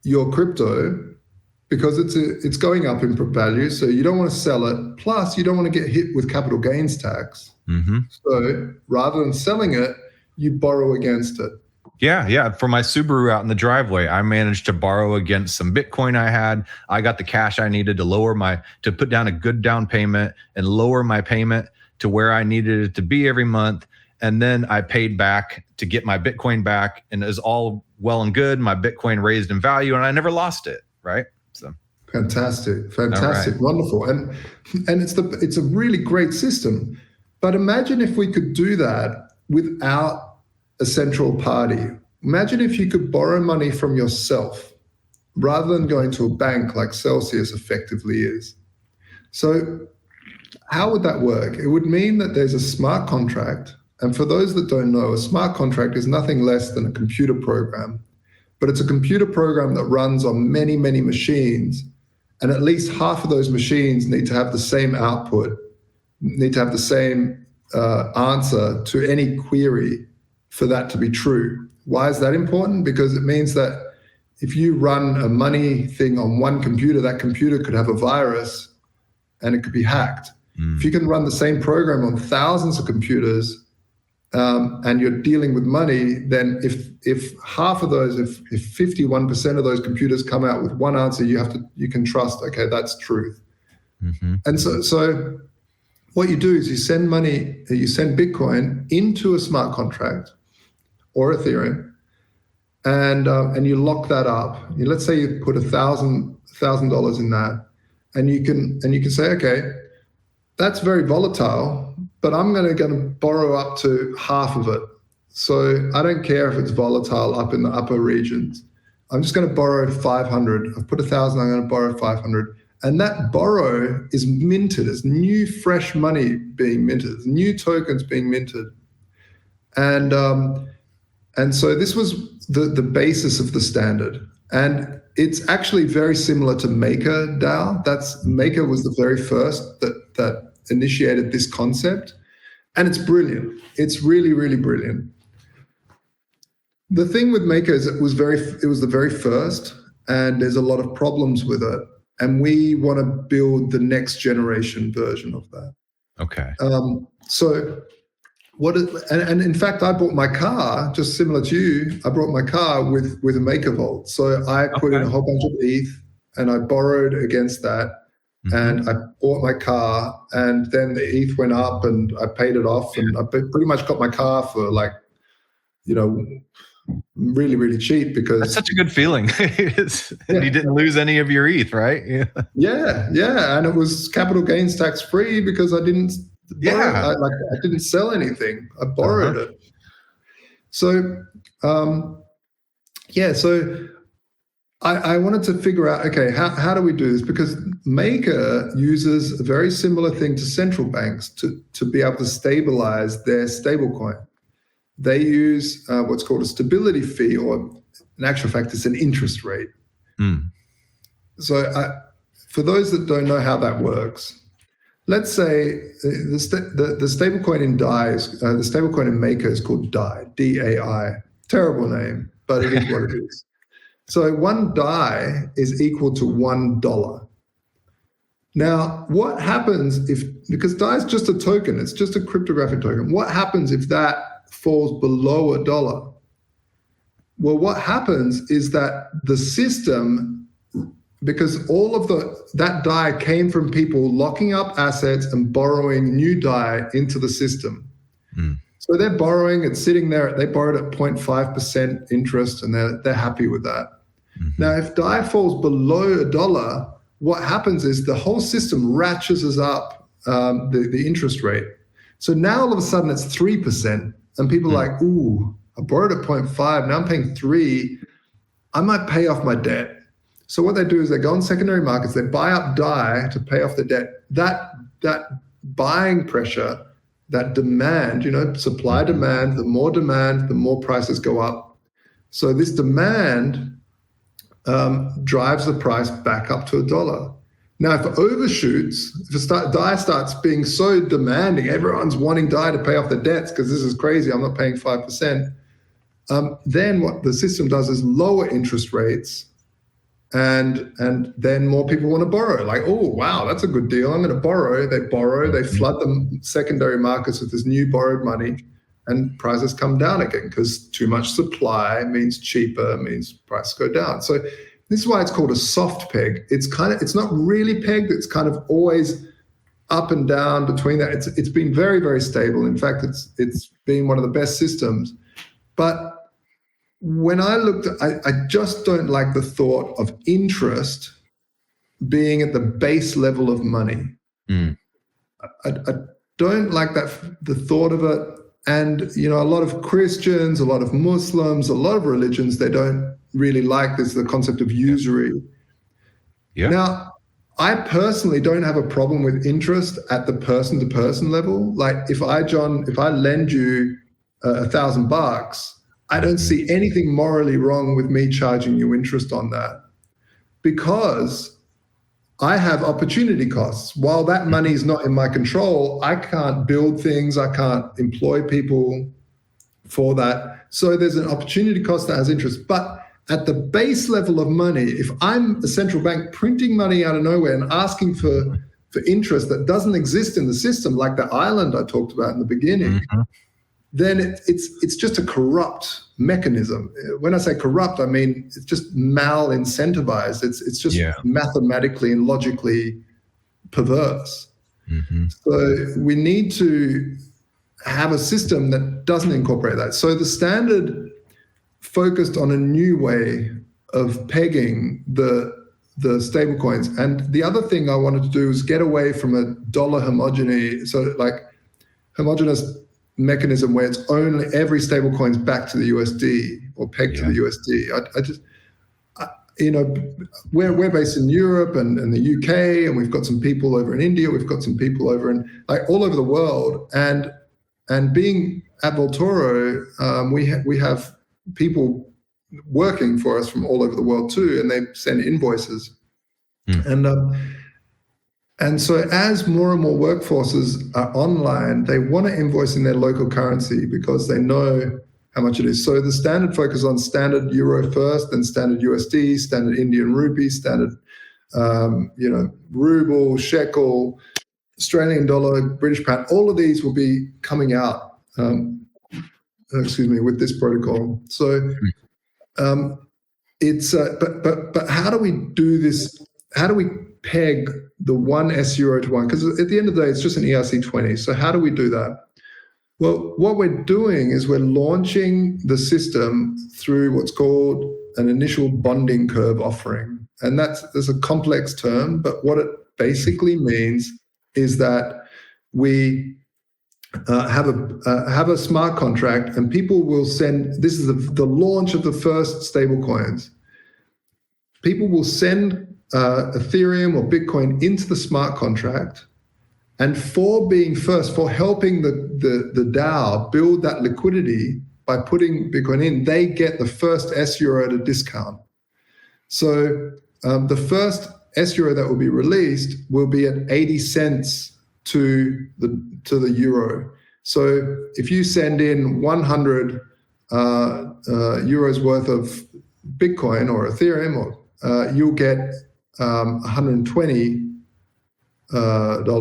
your crypto because it's going up in value. So you don't want to sell it. Plus you don't want to get hit with capital gains tax. So rather than selling it, you borrow against it. Yeah. For my Subaru out in the driveway, I managed to borrow against some Bitcoin I had. I got the cash I needed to put down a good down payment and lower my payment to where I needed it to be every month. And then I paid back to get my Bitcoin back, and it was all well and good. My Bitcoin raised in value and I never lost it, right? So fantastic, right. Wonderful. And it's a really great system. But imagine if we could do that without a central party. Imagine if you could borrow money from yourself rather than going to a bank like Celsius effectively is. So how would that work? It would mean that there's a smart contract. And for those that don't know, a smart contract is nothing less than a computer program. But it's a computer program that runs on many, many machines. And at least half of those machines need to have the same output, need to have the same answer to any query for that to be true. Why is that important? Because it means that if you run a money thing on one computer, that computer could have a virus and it could be hacked. If you can run the same program on thousands of computers and you're dealing with money, then if half of those, if 51% of those computers come out with one answer, you can trust, okay, that's truth. And so what you do is you send Bitcoin into a smart contract or Ethereum, and you lock that up. Let's say you put $1,000 in that, and you can say, okay, that's very volatile, but I'm going to borrow up to half of it. So I don't care if it's volatile up in the upper regions. I'm just going to borrow 500. I've put 1,000. I'm going to borrow 500. And that borrow is minted as new, fresh money being minted, new tokens being minted. And so this was the basis of the standard. And it's actually very similar to MakerDAO. Maker was the very first that initiated this concept. And it's brilliant. It's really, really brilliant. The thing with Maker is it was the very first, and there's a lot of problems with it. And we want to build the next generation version of that. Okay. And in fact, I bought my car, just similar to you, I brought my car with a Maker Vault. So I put in a whole bunch of ETH, and I borrowed against that. And I bought my car, and then the ETH went up, and I paid it off, and I pretty much got my car for really, really cheap because that's such a good feeling. And you didn't lose any of your ETH, right? Yeah, and it was capital gains tax free because I didn't. I didn't sell anything. I borrowed it. So, so I wanted to figure out, okay, how do we do this? Because Maker uses a very similar thing to central banks to be able to stabilize their stablecoin. They use what's called a stability fee, or in actual fact, it's an interest rate. So for those that don't know how that works, let's say the stablecoin in DAI, the stablecoin in Maker is called DAI, D-A-I. Terrible name, but it is what it is. So one DAI is equal to $1. Now, what happens because DAI is just a token, it's just a cryptographic token. What happens if that falls below $1? Well, what happens is that the system, because all of that DAI came from people locking up assets and borrowing new DAI into the system. So they're borrowing, it's sitting there, they borrowed at 0.5% interest, and they're happy with that. Now, if DAI falls below $1, what happens is the whole system ratchets up the interest rate. So now all of a sudden it's 3%, and people are like, ooh, I borrowed at 0.5, now I'm paying 3, I might pay off my debt. So what they do is they go on secondary markets, they buy up DAI to pay off the debt. That buying pressure, that demand, supply demand, the more prices go up. So this demand drives the price back up to $1. Now, if it overshoots, DAI starts being so demanding, everyone's wanting DAI to pay off the debts because this is crazy, I'm not paying 5%. Then what the system does is lower interest rates, and then more people want to borrow. Like, oh, wow, that's a good deal. I'm going to borrow. They flood the secondary markets with this new borrowed money, and prices come down again because too much supply means cheaper, means prices go down. So this is why it's called a soft peg. It's not really pegged. It's kind of always up and down between that. It's been very, very stable. In fact, it's been one of the best systems. But when I looked, I just don't like the thought of interest being at the base level of money. I don't like the thought of it. And, a lot of Christians, a lot of Muslims, a lot of religions, they don't really like this, the concept of usury. Yeah. Now, I personally don't have a problem with interest at the person-to-person level. Like if I lend you $1,000, I don't see anything morally wrong with me charging you interest on that, because I have opportunity costs. While that money is not in my control, I can't build things, I can't employ people for that. So there's an opportunity cost that has interest. But at the base level of money, if I'm a central bank printing money out of nowhere and asking for interest that doesn't exist in the system, like the island I talked about in the beginning, then it's just a corrupt mechanism. When I say corrupt, I mean it's just mal-incentivized. It's just mathematically and logically perverse. So we need to have a system that doesn't incorporate that. So the standard focused on a new way of pegging the stablecoins. And the other thing I wanted to do is get away from a dollar homogeny, so like homogeneous mechanism where it's only every stable coin's back to the USD or pegged to the USD. We're based in Europe and the UK, and we've got some people over in India, we've got some people over in all over the world, and being at Voltoro, we have people working for us from all over the world too, and they send invoices. And so as more and more workforces are online, they want to invoice in their local currency because they know how much it is. So the standard focus on standard euro first, then standard USD, standard Indian rupee, standard ruble, shekel, Australian dollar, British pound. All of these will be coming out, with this protocol. So it's but how do we do this? How do we peg the one S-Euro to one? Because at the end of the day, it's just an ERC20. So how do we do that? Well, what we're doing is we're launching the system through what's called an initial bonding curve offering. And that's a complex term, but what it basically means is that we have a smart contract, and people will send. This is the launch of the first stablecoins. People will send Ethereum or Bitcoin into the smart contract, and for being first, for helping the DAO build that liquidity by putting Bitcoin in, they get the first S-Euro at a discount. So the first S-Euro that will be released will be at 80 cents to the euro. So if you send in 100 euros worth of Bitcoin or Ethereum, or you'll get $120.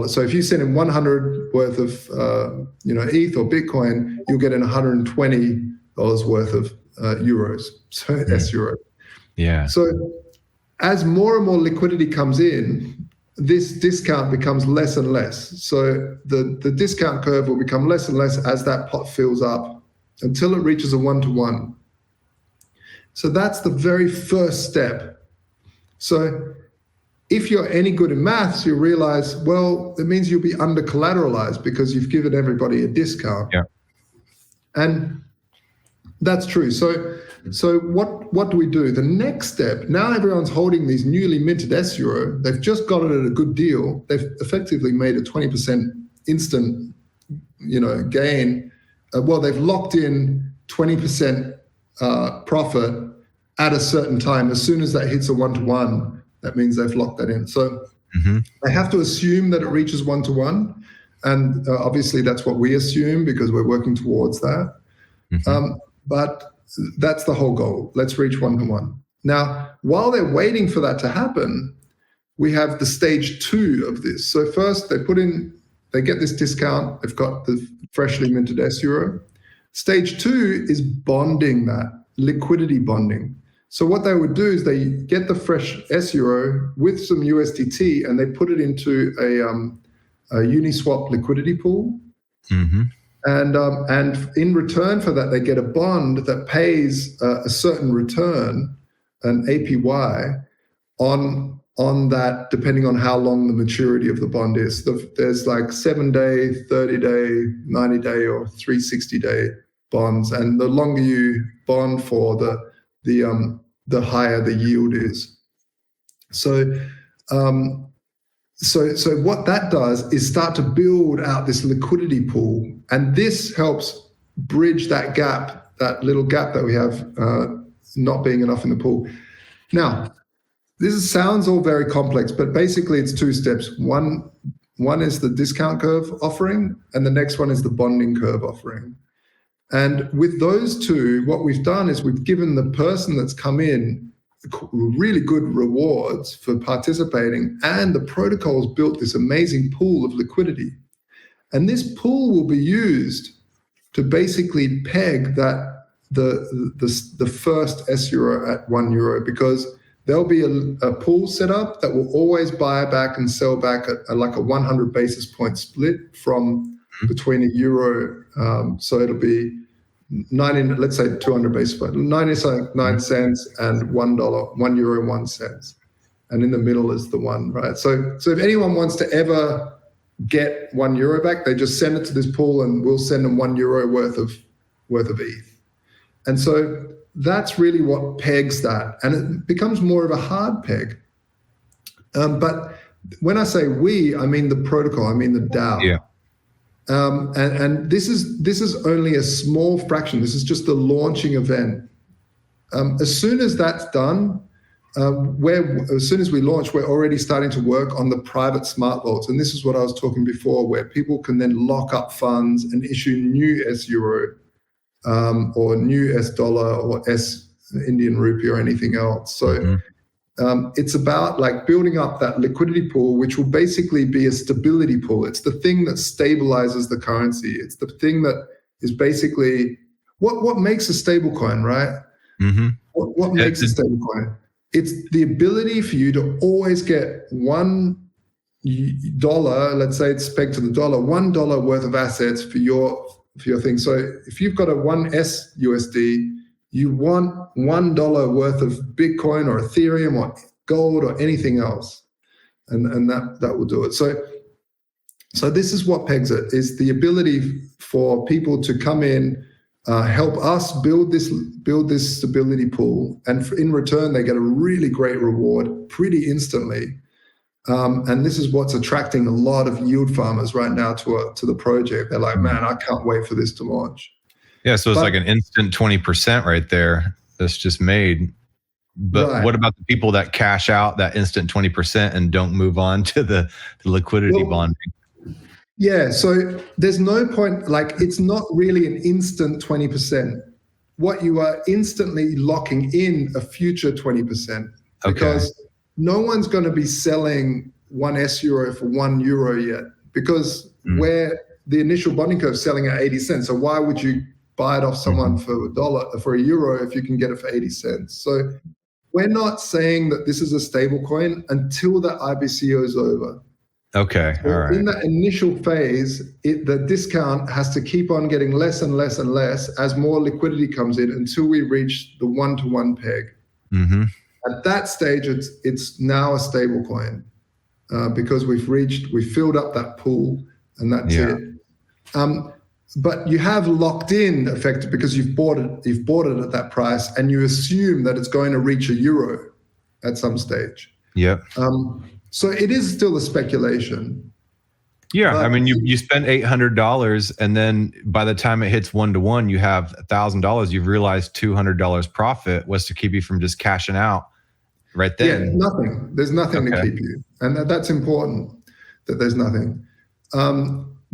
So if you send in 100 worth of ETH or Bitcoin, you'll get in $120 worth of euros. So S-Euro. Yeah. So as more and more liquidity comes in, this discount becomes less and less. So the discount curve will become less and less as that pot fills up until it reaches a 1-to-1. So that's the very first step. So if you're any good in maths, you realize, well, it means you'll be under collateralized because you've given everybody a discount. Yeah. And that's true. So what do we do? The next step, now everyone's holding these newly minted S-Euro. They've just got it at a good deal. They've effectively made a 20% instant, gain. They've locked in 20% profit at a certain time. As soon as that hits a 1-to-1, that means they've locked that in. So they have to assume that it reaches 1-to-1. And obviously that's what we assume because we're working towards that. But that's the whole goal. Let's reach 1-to-1. Now, while they're waiting for that to happen, we have the stage 2 of this. So first they get this discount. They've got the freshly minted S-Euro. Stage 2 is bonding that, liquidity bonding. So what they would do is they get the fresh S-Euro with some USDT and they put it into a Uniswap liquidity pool. And in return for that, they get a bond that pays a certain return, an APY, on that, depending on how long the maturity of the bond is. There's like 7-day, 30-day, 90-day, or 360-day bonds, and the longer you bond for, the higher the yield is. So what that does is start to build out this liquidity pool, and this helps bridge that gap, that little gap that we have not being enough in the pool. Now, sounds all very complex, but basically it's 2 steps. One is the discount curve offering, and the next one is the bonding curve offering. And with those two, what we've done is we've given the person that's come in really good rewards for participating, and the protocol's built this amazing pool of liquidity. And this pool will be used to basically peg that the first S-Euro at €1, because there'll be a pool set up that will always buy back and sell back at like a 100 basis point split from between a euro. So it'll be 90, let's say 200 basis points, 99 cents and $1, €1, 1 cent. And in the middle is the 1, right? So if anyone wants to ever get €1 back, they just send it to this pool and we'll send them €1 worth of ETH. And so that's really what pegs that. And it becomes more of a hard peg. But when I say we, I mean the protocol, I mean the DAO. Yeah. And this is only a small fraction. This is just the launching event. As soon as that's done, as soon as we launch, we're already starting to work on the private smart vaults. And this is what I was talking before, where people can then lock up funds and issue new S-Euro or new S-Dollar or S-Indian Rupee or anything else. So it's about like building up that liquidity pool, which will basically be a stability pool. It's the thing that stabilizes the currency. It's the thing that is basically what makes a stable coin, right? What makes a stablecoin? It's the ability for you to always get $1, let's say it's pegged to the dollar, $1 worth of assets for your thing. So if you've got a 1S USD, you want $1 worth of Bitcoin or Ethereum or gold or anything else, and that will do it. So this is what pegs it, is the ability for people to come in, help us build this stability pool, and in return they get a really great reward pretty instantly. And this is what's attracting a lot of yield farmers right now to the project. They're like, man, I can't wait for this to launch. Yeah, so it's like an instant 20% right there that's just made. But what about the people that cash out that instant 20% and don't move on to the liquidity bonding? Yeah, so there's no point, like it's not really an instant 20%. What you are instantly locking in a future 20%, because no one's going to be selling 1 euro for €1 yet, because where the initial bonding curve is selling at 80 cents. So why would you buy it off someone for €1 if you can get it for 80 cents? So we're not saying that this is a stable coin until the IBCO is over. Okay, all right. In that initial phase, the discount has to keep on getting less and less and less as more liquidity comes in until we reach the 1-to-1 peg. Mm-hmm. At that stage, it's now a stable coin because we've filled up that pool, and that's it. But you have locked in effect because you've bought it at that price, and you assume that it's going to reach €1 at some stage. Yep. So it is still a speculation. Yeah, I mean, you spend $800, and then by the time it hits 1-to-1, you have $1,000. You've realized $200 profit. What's to keep you from just cashing out right then? Yeah, nothing. There's nothing to keep you, and that's important. That there's nothing.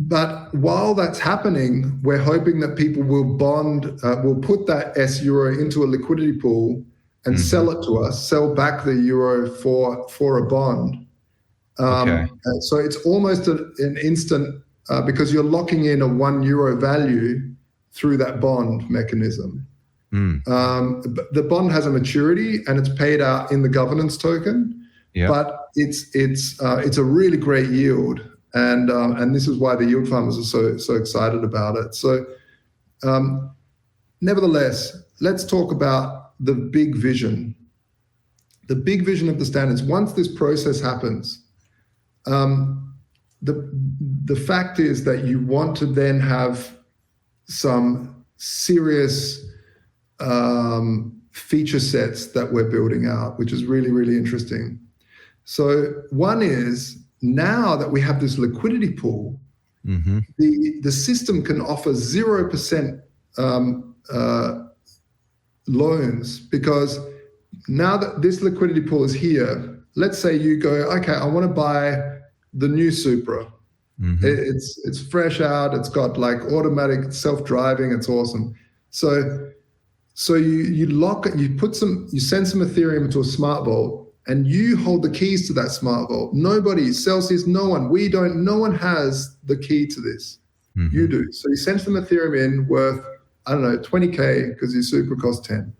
But while that's happening, we're hoping that people will will put that €S into a liquidity pool and sell it to us, sell back the euro for a bond. So it's almost an instant because you're locking in a €1 value through that bond mechanism. The bond has a maturity and it's paid out in the governance token, but it's a really great yield, and this is why the yield farmers are so excited about it. So, nevertheless, let's talk about the big vision. The big vision of the standards. Once this process happens, the fact is that you want to then have some serious feature sets that we're building out, which is really, really interesting. So one is, now that we have this liquidity pool, the system can offer 0% loans, because now that this liquidity pool is here, let's say you go, okay, I want to buy the new Supra. It's fresh out. It's got like automatic self-driving. It's awesome. So you lock it. You send some Ethereum into a smart vault, and you hold the keys to that smart vault. Nobody, Celsius, no one. We don't. No one has the key to this. You do. So you send some Ethereum in worth, I don't know, 20K, because your Supra costs 10.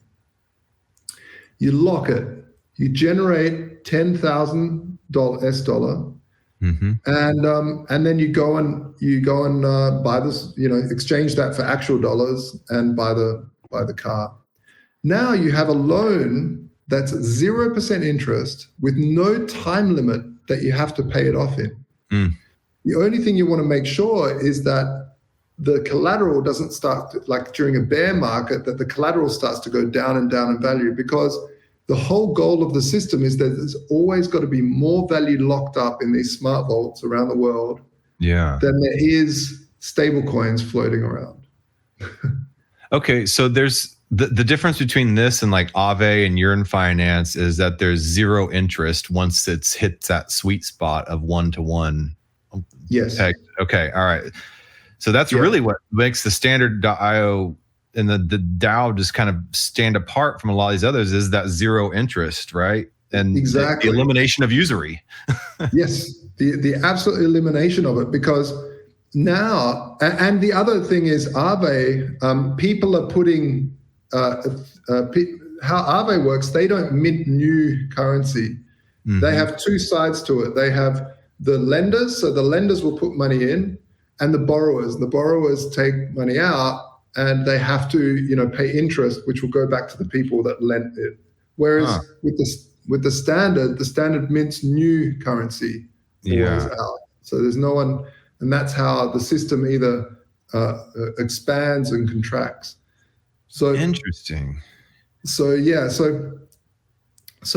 You lock it. You generate $10,000 and then you go and buy this, exchange that for actual dollars and buy the car. Now you have a loan that's 0% interest with no time limit that you have to pay it off in. The only thing you want to make sure is that the collateral doesn't start like during a bear market, that the collateral starts to go down and down in value, because the whole goal of the system is that there's always got to be more value locked up in these smart vaults around the world than there is stable coins floating around. Okay, so there's the difference between this and like Aave and Yearn Finance is that there's zero interest once it hits that sweet spot of 1-to-1. Yes. Okay, all right. So that's really what makes the standard.io and the DAO just kind of stand apart from a lot of these others, is that zero interest, right? And the elimination of usury. Yes, the absolute elimination of it, because now, and the other thing is Aave, people are putting how Aave works, they don't mint new currency. Mm-hmm. They have two sides to it. They have the lenders, so the lenders will put money in, and the borrowers. The borrowers take money out, and they have to, pay interest, which will go back to the people that lent it. Whereas with the standard mints new currency always out. So there's no one, and that's how the system either expands and contracts. So interesting. So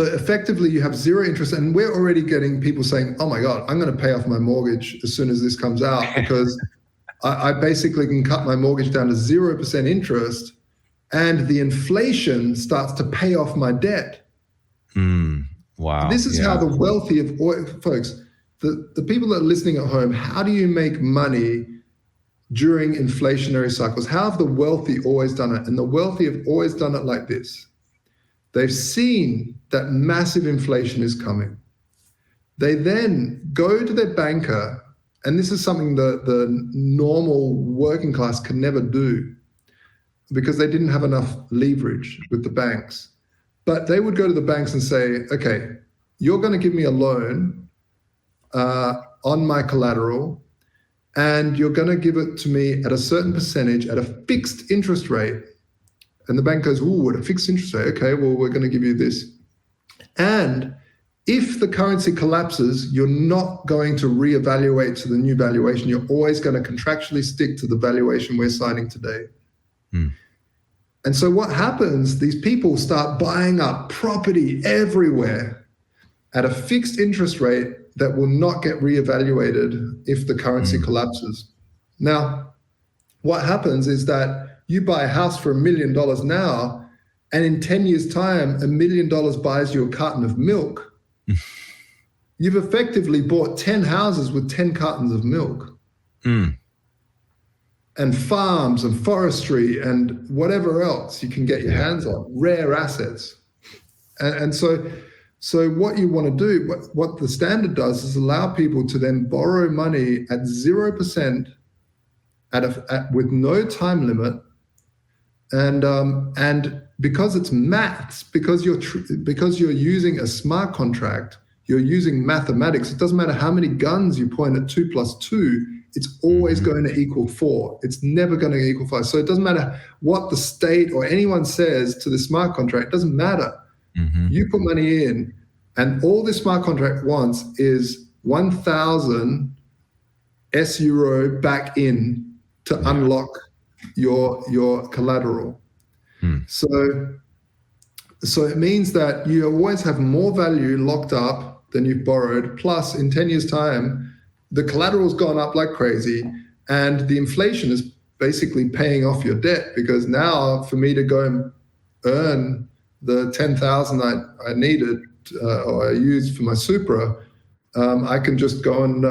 effectively you have zero interest, and we're already getting people saying, "Oh my God, I'm going to pay off my mortgage as soon as this comes out because I basically can cut my mortgage down to 0% interest, and the inflation starts to pay off my debt." Wow. This is how the wealthy folks, the people that are listening at home, how do you make money during inflationary cycles? How have the wealthy always done it? And the wealthy have always done it like this. They've seen that massive inflation is coming. They then go to their banker, and this is something that the normal working class can never do because they didn't have enough leverage with the banks. But they would go to the banks and say, okay, you're going to give me a loan on my collateral, and you're going to give it to me at a certain percentage at a fixed interest rate. And the bank goes, ooh, at a fixed interest rate. Okay, well, we're going to give you this. And if the currency collapses, you're not going to reevaluate to the new valuation. You're always going to contractually stick to the valuation we're signing today. And so what happens, these people start buying up property everywhere at a fixed interest rate that will not get reevaluated if the currency collapses. Now, what happens is that you buy a house for $1 million now, and in 10 years' time, $1 million buys you a carton of milk. You've effectively bought 10 houses with 10 cartons of milk. And farms and forestry and whatever else you can get your hands on, rare assets. And so what you want to do, what the standard does is allow people to then borrow money at 0% with no time limit. And because it's maths, because you're using a smart contract, you're using mathematics. It doesn't matter how many guns you point at 2 + 2, it's always going to equal 4. It's never going to equal 5. So it doesn't matter what the state or anyone says to the smart contract. It doesn't matter. You put money in, and all this smart contract wants is 1,000 €S back in to unlock your collateral. So it means that you always have more value locked up than you've borrowed. Plus, in 10 years' time, the collateral's gone up like crazy, and the inflation is basically paying off your debt, because now for me to go and earn the 10,000 I needed or I used for my Supra, I can just go and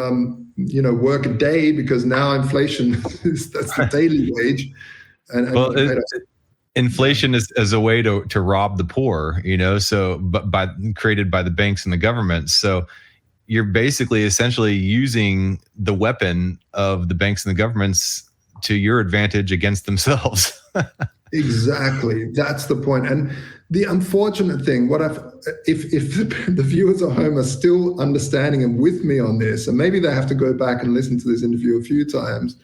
work a day, because now inflation that's the daily wage. Inflation is as a way to rob the poor, so created by the banks and the government. So you're basically essentially using the weapon of the banks and the governments to your advantage against themselves. Exactly. That's the point. And the unfortunate thing, if the viewers at home are still understanding and with me on this, and maybe they have to go back and listen to this interview a few times,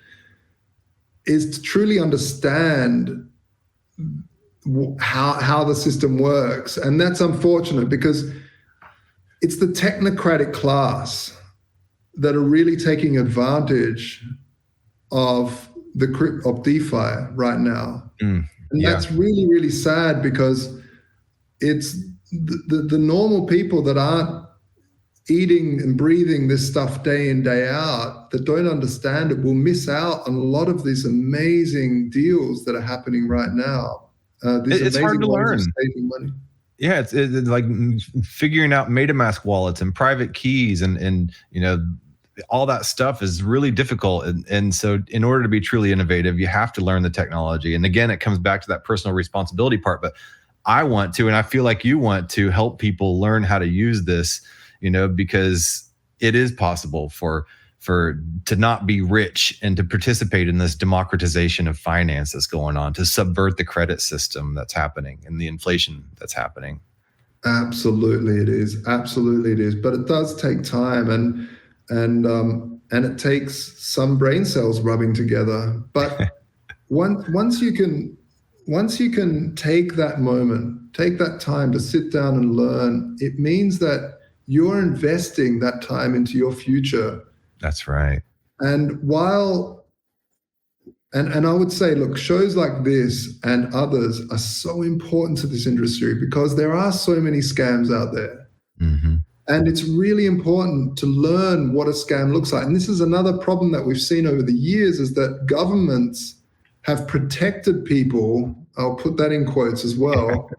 is to truly understand how the system works. And that's unfortunate, because it's the technocratic class that are really taking advantage of DeFi right now. And that's really, really sad, because it's the normal people that aren't eating and breathing this stuff day in, day out, that don't understand it, will miss out on a lot of these amazing deals that are happening right now. It's hard to learn. Saving money. Yeah, it's like figuring out MetaMask wallets and private keys and all that stuff is really difficult. And so in order to be truly innovative, you have to learn the technology. And again, it comes back to that personal responsibility part. But I want to, and I feel like you want to, help people learn how to use this, because it is possible for to not be rich and to participate in this democratization of finance that's going on, to subvert the credit system that's happening and the inflation that's happening. Absolutely, it is. Absolutely, it is. But it does take time, and it takes some brain cells rubbing together. But once you can take that moment, take that time to sit down and learn, it means that you're investing that time into your future. That's right. And I would say, look, shows like this and others are so important to this industry because there are so many scams out there. Mm-hmm. And it's really important to learn what a scam looks like. And this is another problem that we've seen over the years, is that governments have protected people, I'll put that in quotes as well.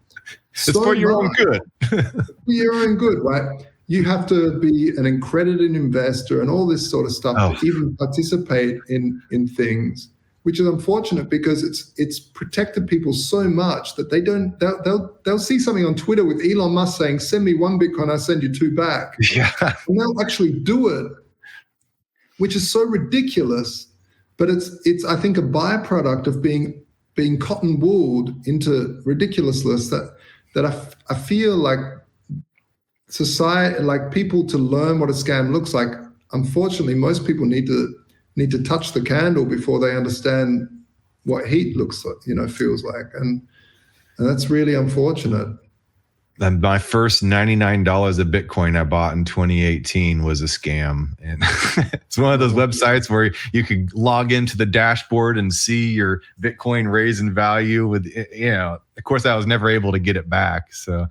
It's for your own good. For your own good, right? You have to be an accredited investor and all this sort of stuff to even participate in things, which is unfortunate because it's protected people so much that they'll see something on Twitter with Elon Musk saying, "Send me 1 Bitcoin, I'll send you 2 back." Yeah. And they'll actually do it, which is so ridiculous. But it's I think a byproduct of being cotton wooled into ridiculousness that I feel like society, like people, to learn what a scam looks like. Unfortunately, most people need to touch the candle before they understand what heat looks like, feels like, and that's really unfortunate. And my first $99 of Bitcoin I bought in 2018 was a scam, and it's one of those websites where you could log into the dashboard and see your Bitcoin raise in value. With of course, I was never able to get it back. So.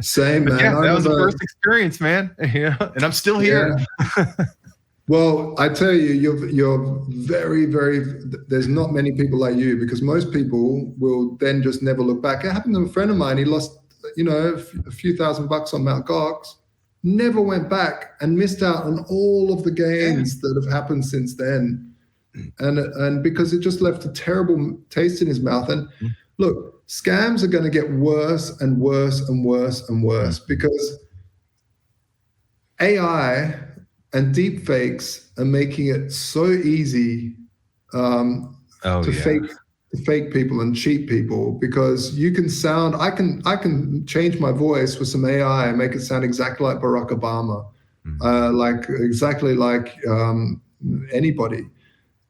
Same, man. Yeah, that was the first experience, man. And I'm still here. Yeah. Well, I tell you, you're very, very. There's not many people like you, because most people will then just never look back. It happened to a friend of mine. He lost, a few $1,000 on Mt. Gox, never went back, and missed out on all of the gains that have happened since then. And because it just left a terrible taste in his mouth. And look, scams are going to get worse and worse and worse and worse, because AI and deep fakes are making it so easy to fake people and cheat people, because you can sound, I can change my voice with some AI and make it sound exactly like Barack Obama, exactly like anybody.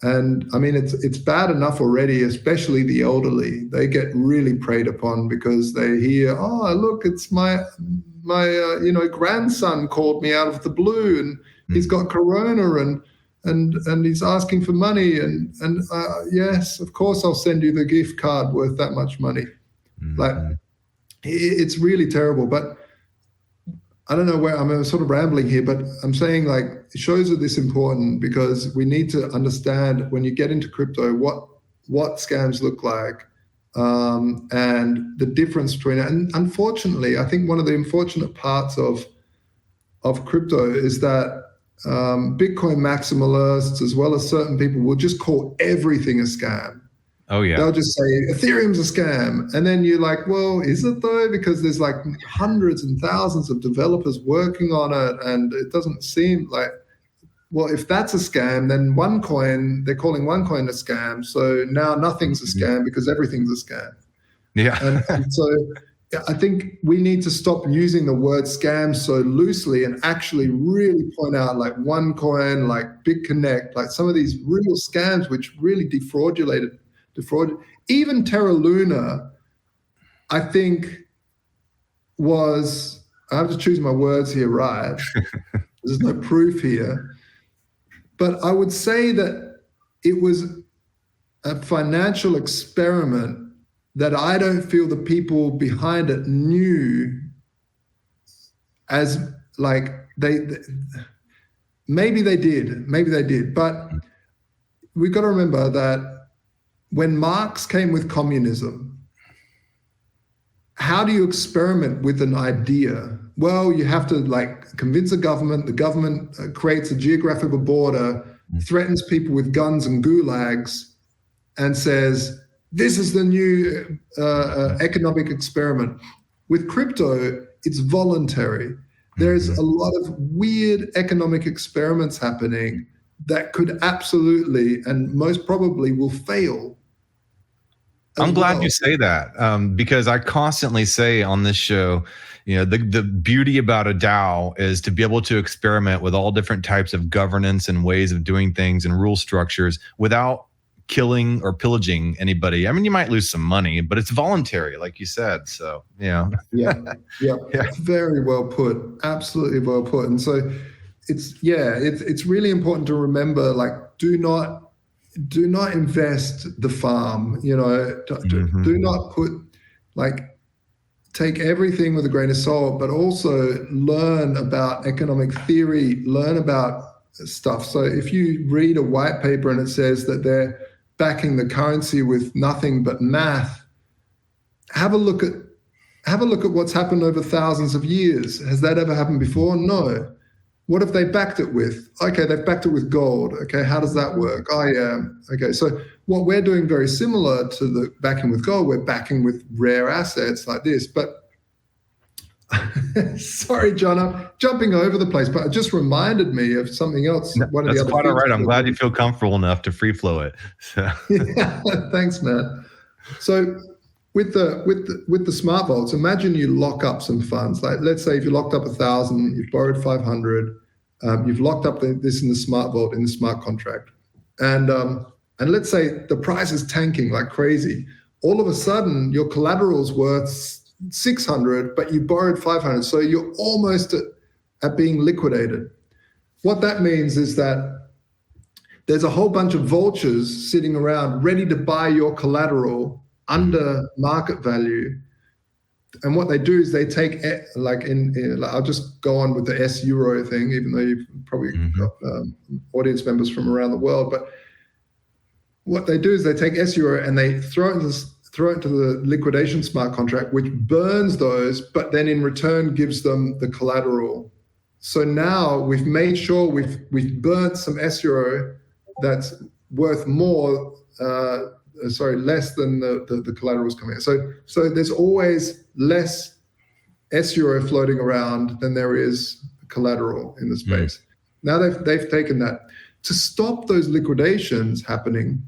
And I mean, it's bad enough already, especially the elderly. They get really preyed upon because they hear, "Oh, look, it's my grandson called me out of the blue, and he's got corona, and he's asking for money, and yes, of course I'll send you the gift card worth that much money." Like, it's really terrible. But I don't know where I'm sort of rambling here, but I'm saying, like, shows are this important because we need to understand, when you get into crypto, what scams look like, and the difference between it. And unfortunately, I think one of the unfortunate parts of crypto is that Bitcoin maximalists, as well as certain people, will just call everything a scam. Oh, yeah. They'll just say Ethereum's a scam. And then you're like, well, is it though? Because there's like hundreds and thousands of developers working on it. And it doesn't seem like, well, if that's a scam, then OneCoin, they're calling OneCoin a scam. So now nothing's a scam because everything's a scam. Yeah. And so I think we need to stop using the word scam so loosely and actually really point out, like OneCoin, like BitConnect, like some of these real scams which really defrauded. Even Terra Luna, I think, was, I have to choose my words here, right? There's no proof here. But I would say that it was a financial experiment that I don't feel the people behind it knew as, like, maybe they did. But we've got to remember that when Marx came with communism, how do you experiment with an idea? Well, you have to, like, convince a government. The government creates a geographical border, threatens people with guns and gulags, and says, this is the new economic experiment. With crypto, it's voluntary. There's a lot of weird economic experiments happening that could absolutely and most probably will fail. I'm glad you say that, because I constantly say on this show, the beauty about a DAO is to be able to experiment with all different types of governance and ways of doing things and rule structures without killing or pillaging anybody. I mean, you might lose some money, but it's voluntary, like you said. So, yeah. Very well put. Absolutely well put. And so it's really important to remember, like, do not invest the farm, do not put, like, take everything with a grain of salt, but also learn about economic theory, learn about stuff. So if you read a white paper and it says that they're backing the currency with nothing but math, have a look at what's happened over thousands of years. Has that ever happened before? No. What have they backed it with? Okay, they've backed it with gold. Okay, how does that work? Oh, yeah. Okay, so what we're doing very similar to the backing with gold, we're backing with rare assets like this. But sorry, John, I'm jumping over the place, but it just reminded me of something else. One of the other quite all right. I'm glad you feel comfortable enough to free flow it. So. Yeah, thanks, man. So with the smart vaults, imagine you lock up some funds. Like, let's say if you locked up 1,000, you've borrowed 500, you've locked up this in the smart vault, in the smart contract, and let's say the price is tanking like crazy. All of a sudden, your collateral's worth 600, but you borrowed 500, so you're almost at being liquidated. What that means is that there's a whole bunch of vultures sitting around ready to buy your collateral under market value. And what they do is they take, like I'll just go on with the S-Euro thing, even though you've probably got audience members from around the world. But what they do is they take S-Euro and they throw it into the liquidation smart contract, which burns those, but then in return gives them the collateral. So now we've made sure we've burnt some S-Euro that's worth more, less than the collaterals coming in. So there's always less S-Euro floating around than there is collateral in the space. Now they've taken that. To stop those liquidations happening,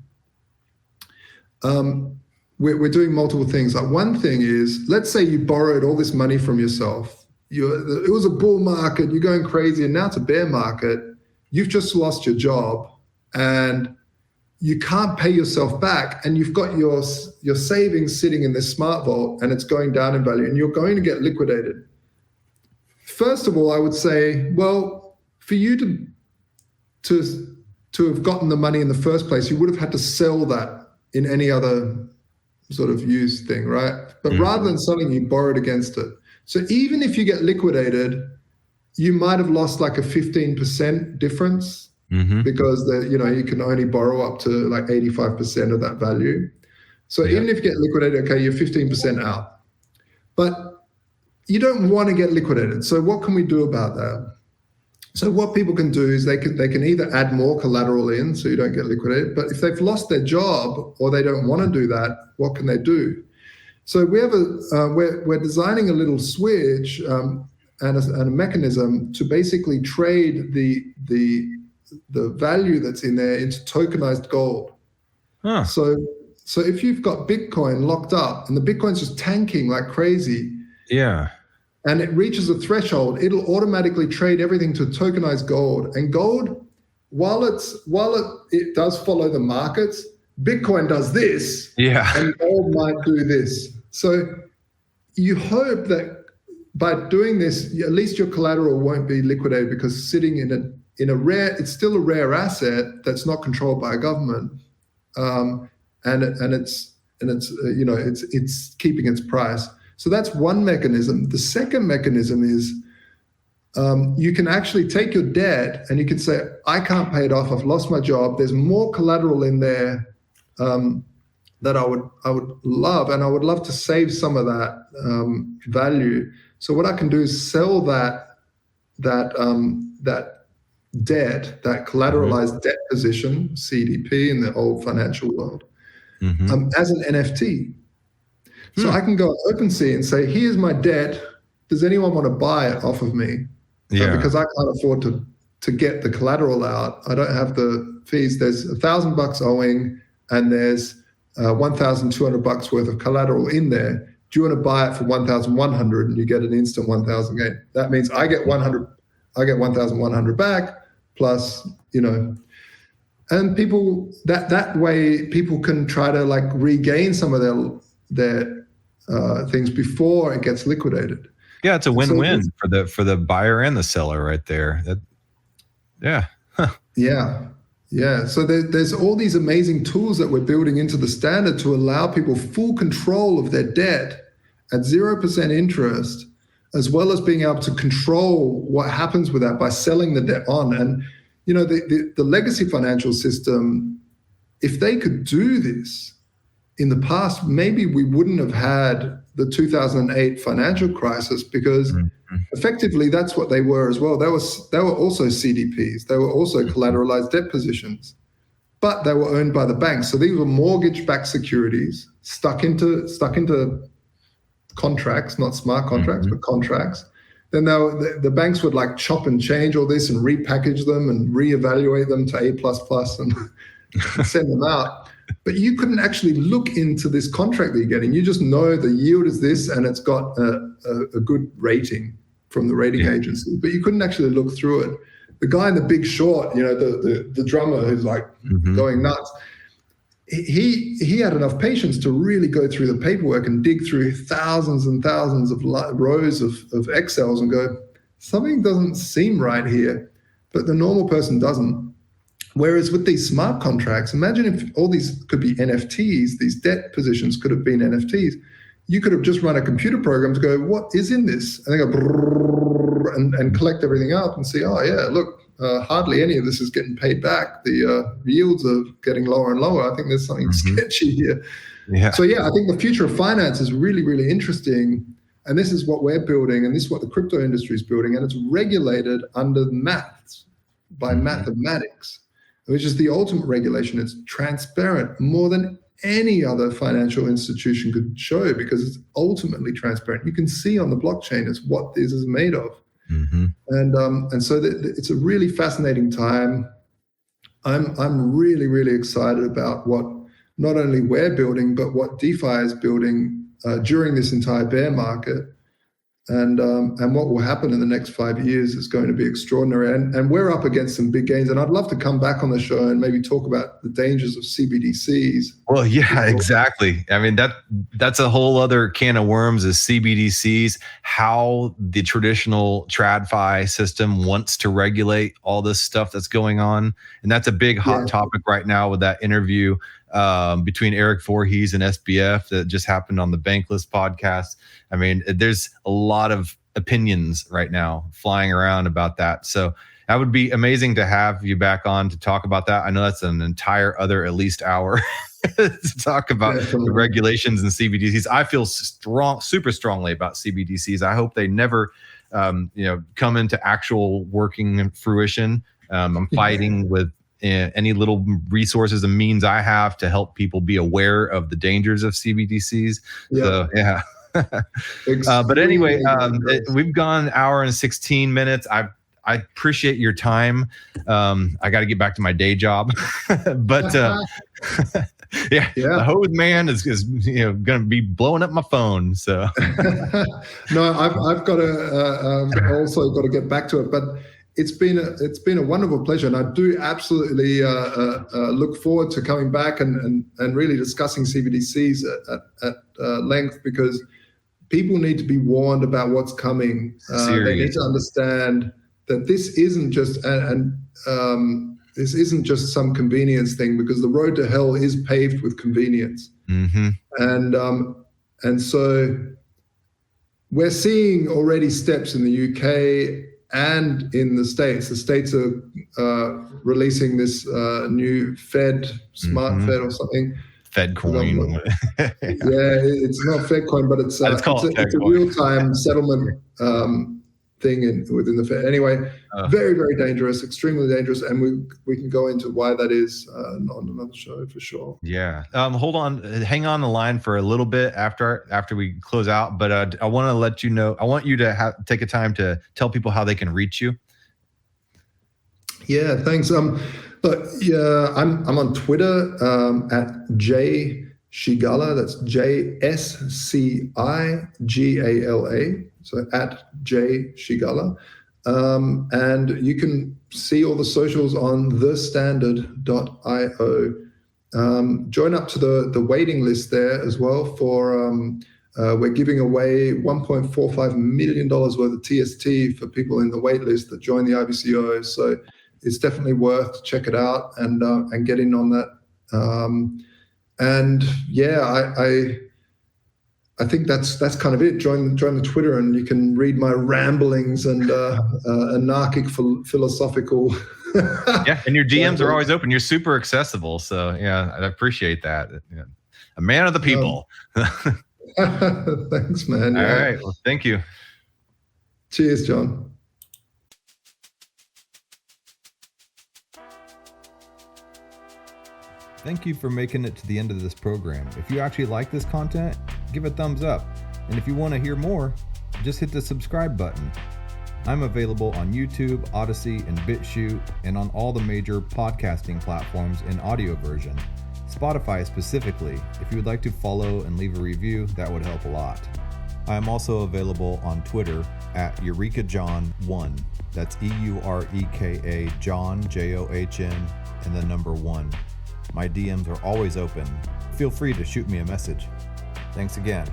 we're doing multiple things. Like, one thing is, let's say you borrowed all this money from yourself. It was a bull market, you're going crazy, and now it's a bear market. You've just lost your job and you can't pay yourself back, and you've got your savings sitting in this smart vault and it's going down in value and you're going to get liquidated. First of all, I would say, well, for you to have gotten the money in the first place, you would have had to sell that in any other sort of use thing, right? But rather than selling, you borrowed against it. So even if you get liquidated, you might have lost like a 15% difference because you can only borrow up to like 85% of that value. So even if you get liquidated, okay, you're 15% out. But you don't want to get liquidated. So what can we do about that? So what people can do is they can either add more collateral in so you don't get liquidated, but if they've lost their job or they don't want to do that, what can they do? So we have we're designing a little switch and a mechanism to basically trade the value that's in there into tokenized gold. Huh. So if you've got Bitcoin locked up and the Bitcoin's just tanking like crazy, and it reaches a threshold, it'll automatically trade everything to tokenized gold. And gold, while it does follow the markets, Bitcoin does this, and gold might do this. So you hope that by doing this, at least your collateral won't be liquidated, because sitting in a rare, it's still a rare asset that's not controlled by a government, and it's keeping its price. So that's one mechanism. The second mechanism is you can actually take your debt and you can say, I can't pay it off. I've lost my job. There's more collateral in there that I would love, and I would love to save some of that value. So what I can do is sell that debt, that collateralized debt position, CDP in the old financial world, as an NFT. So I can go on OpenSea and say, here's my debt. Does anyone want to buy it off of me? because I can't afford to get the collateral out. I don't have the fees. There's $1,000 owing, and there's $1,200 worth of collateral in there. Do you want to buy it for $1,100 and you get an instant $1,000 gain? That means I get $1,100 back plus, and people that way people can try to like regain some of their things before it gets liquidated. Yeah, it's a win-win for the buyer and the seller right there. Yeah. So there's all these amazing tools that we're building into the standard to allow people full control of their debt at 0% interest, as well as being able to control what happens with that by selling the debt on. And the legacy financial system, if they could do this in the past, maybe we wouldn't have had the 2008 financial crisis, because effectively that's what they were as well. They were also CDPs. They were also collateralized debt positions, but they were owned by the banks. So these were mortgage-backed securities stuck into contracts, not smart contracts, but contracts. Then the banks would like chop and change all this and repackage them and reevaluate them to A++ and send them out. But you couldn't actually look into this contract that you're getting. You just know the yield is this, and it's got a good rating from the rating agency. But you couldn't actually look through it. The guy in The Big Short, the drummer who's like going nuts, he had enough patience to really go through the paperwork and dig through thousands and thousands of rows of Excels and go, something doesn't seem right here. But the normal person doesn't. Whereas with these smart contracts, imagine if all these could be NFTs, these debt positions could have been NFTs. You could have just run a computer program to go, what is in this? And they go and collect everything up and see, oh yeah, look, hardly any of this is getting paid back. The yields are getting lower and lower. I think there's something sketchy here. Yeah. So I think the future of finance is really, really interesting. And this is what we're building, and this is what the crypto industry is building. And it's regulated under maths by mathematics, which is the ultimate regulation. It's transparent more than any other financial institution could show, because it's ultimately transparent. You can see on the blockchain is what this is made of. And so it's a really fascinating time. I'm really, really excited about what not only we're building, but what DeFi is building during this entire bear market. And what will happen in the next 5 years is going to be extraordinary. And we're up against some big gains. And I'd love to come back on the show and maybe talk about the dangers of CBDCs. Well, yeah, exactly. I mean, that's a whole other can of worms, is CBDCs, how the traditional TradFi system wants to regulate all this stuff that's going on. And that's a big hot topic right now with that interview between Eric Voorhees and SBF that just happened on the Bankless podcast. I mean, there's a lot of opinions right now flying around about that. So that would be amazing to have you back on to talk about that. I know that's an entire other at least hour to talk about the regulations and CBDCs. I feel super strongly about CBDCs. I hope they never, come into actual working fruition. I'm fighting with any little resources and means I have to help people be aware of the dangers of CBDCs. So, yeah. But anyway, we've gone an hour and 16 minutes. I appreciate your time. I got to get back to my day job, but the hose man is going to be blowing up my phone. So no, I've got to also got to get back to it, but it's been a wonderful pleasure, and I do absolutely look forward to coming back and really discussing CBDCs at length, because people need to be warned about what's coming. They need to understand that this isn't just this isn't just some convenience thing, because the road to hell is paved with convenience. And so we're seeing already steps in the UK and in the States. The States are releasing this new smart Fed or something. FedCoin. It's not FedCoin, but it's a real-time settlement thing within the Fed. Anyway, very, very dangerous, extremely dangerous, and we can go into why that is on another show for sure. Yeah. Hold on, hang on the line for a little bit after we close out. But I want to let you know. I want you to take a time to tell people how they can reach you. Yeah, thanks. But yeah, I'm on Twitter at Scigala. That's JSCIGALA. So at Scigala. And you can see all the socials on thestandard.io. Join up to the waiting list there as well for we're giving away $1.45 million worth of TST for people in the wait list that join the IBCO. So it's definitely worth to check it out and get in on that. And yeah, I think that's kind of it. Join the Twitter, and you can read my ramblings and anarchic philosophical. Yeah, and your DMs are always open. You're super accessible, so yeah, I appreciate that. Yeah. A man of the people. Thanks, man. All right, well, thank you. Cheers, John. Thank you for making it to the end of this program. If you actually like this content, give a thumbs up. And if you want to hear more, just hit the subscribe button. I'm available on YouTube, Odyssey, and BitChute, and on all the major podcasting platforms in audio version. Spotify specifically. If you would like to follow and leave a review, that would help a lot. I am also available on Twitter at EurekaJohn1. That's EUREKA John, JOHN, and the number 1. My DMs are always open. Feel free to shoot me a message. Thanks again.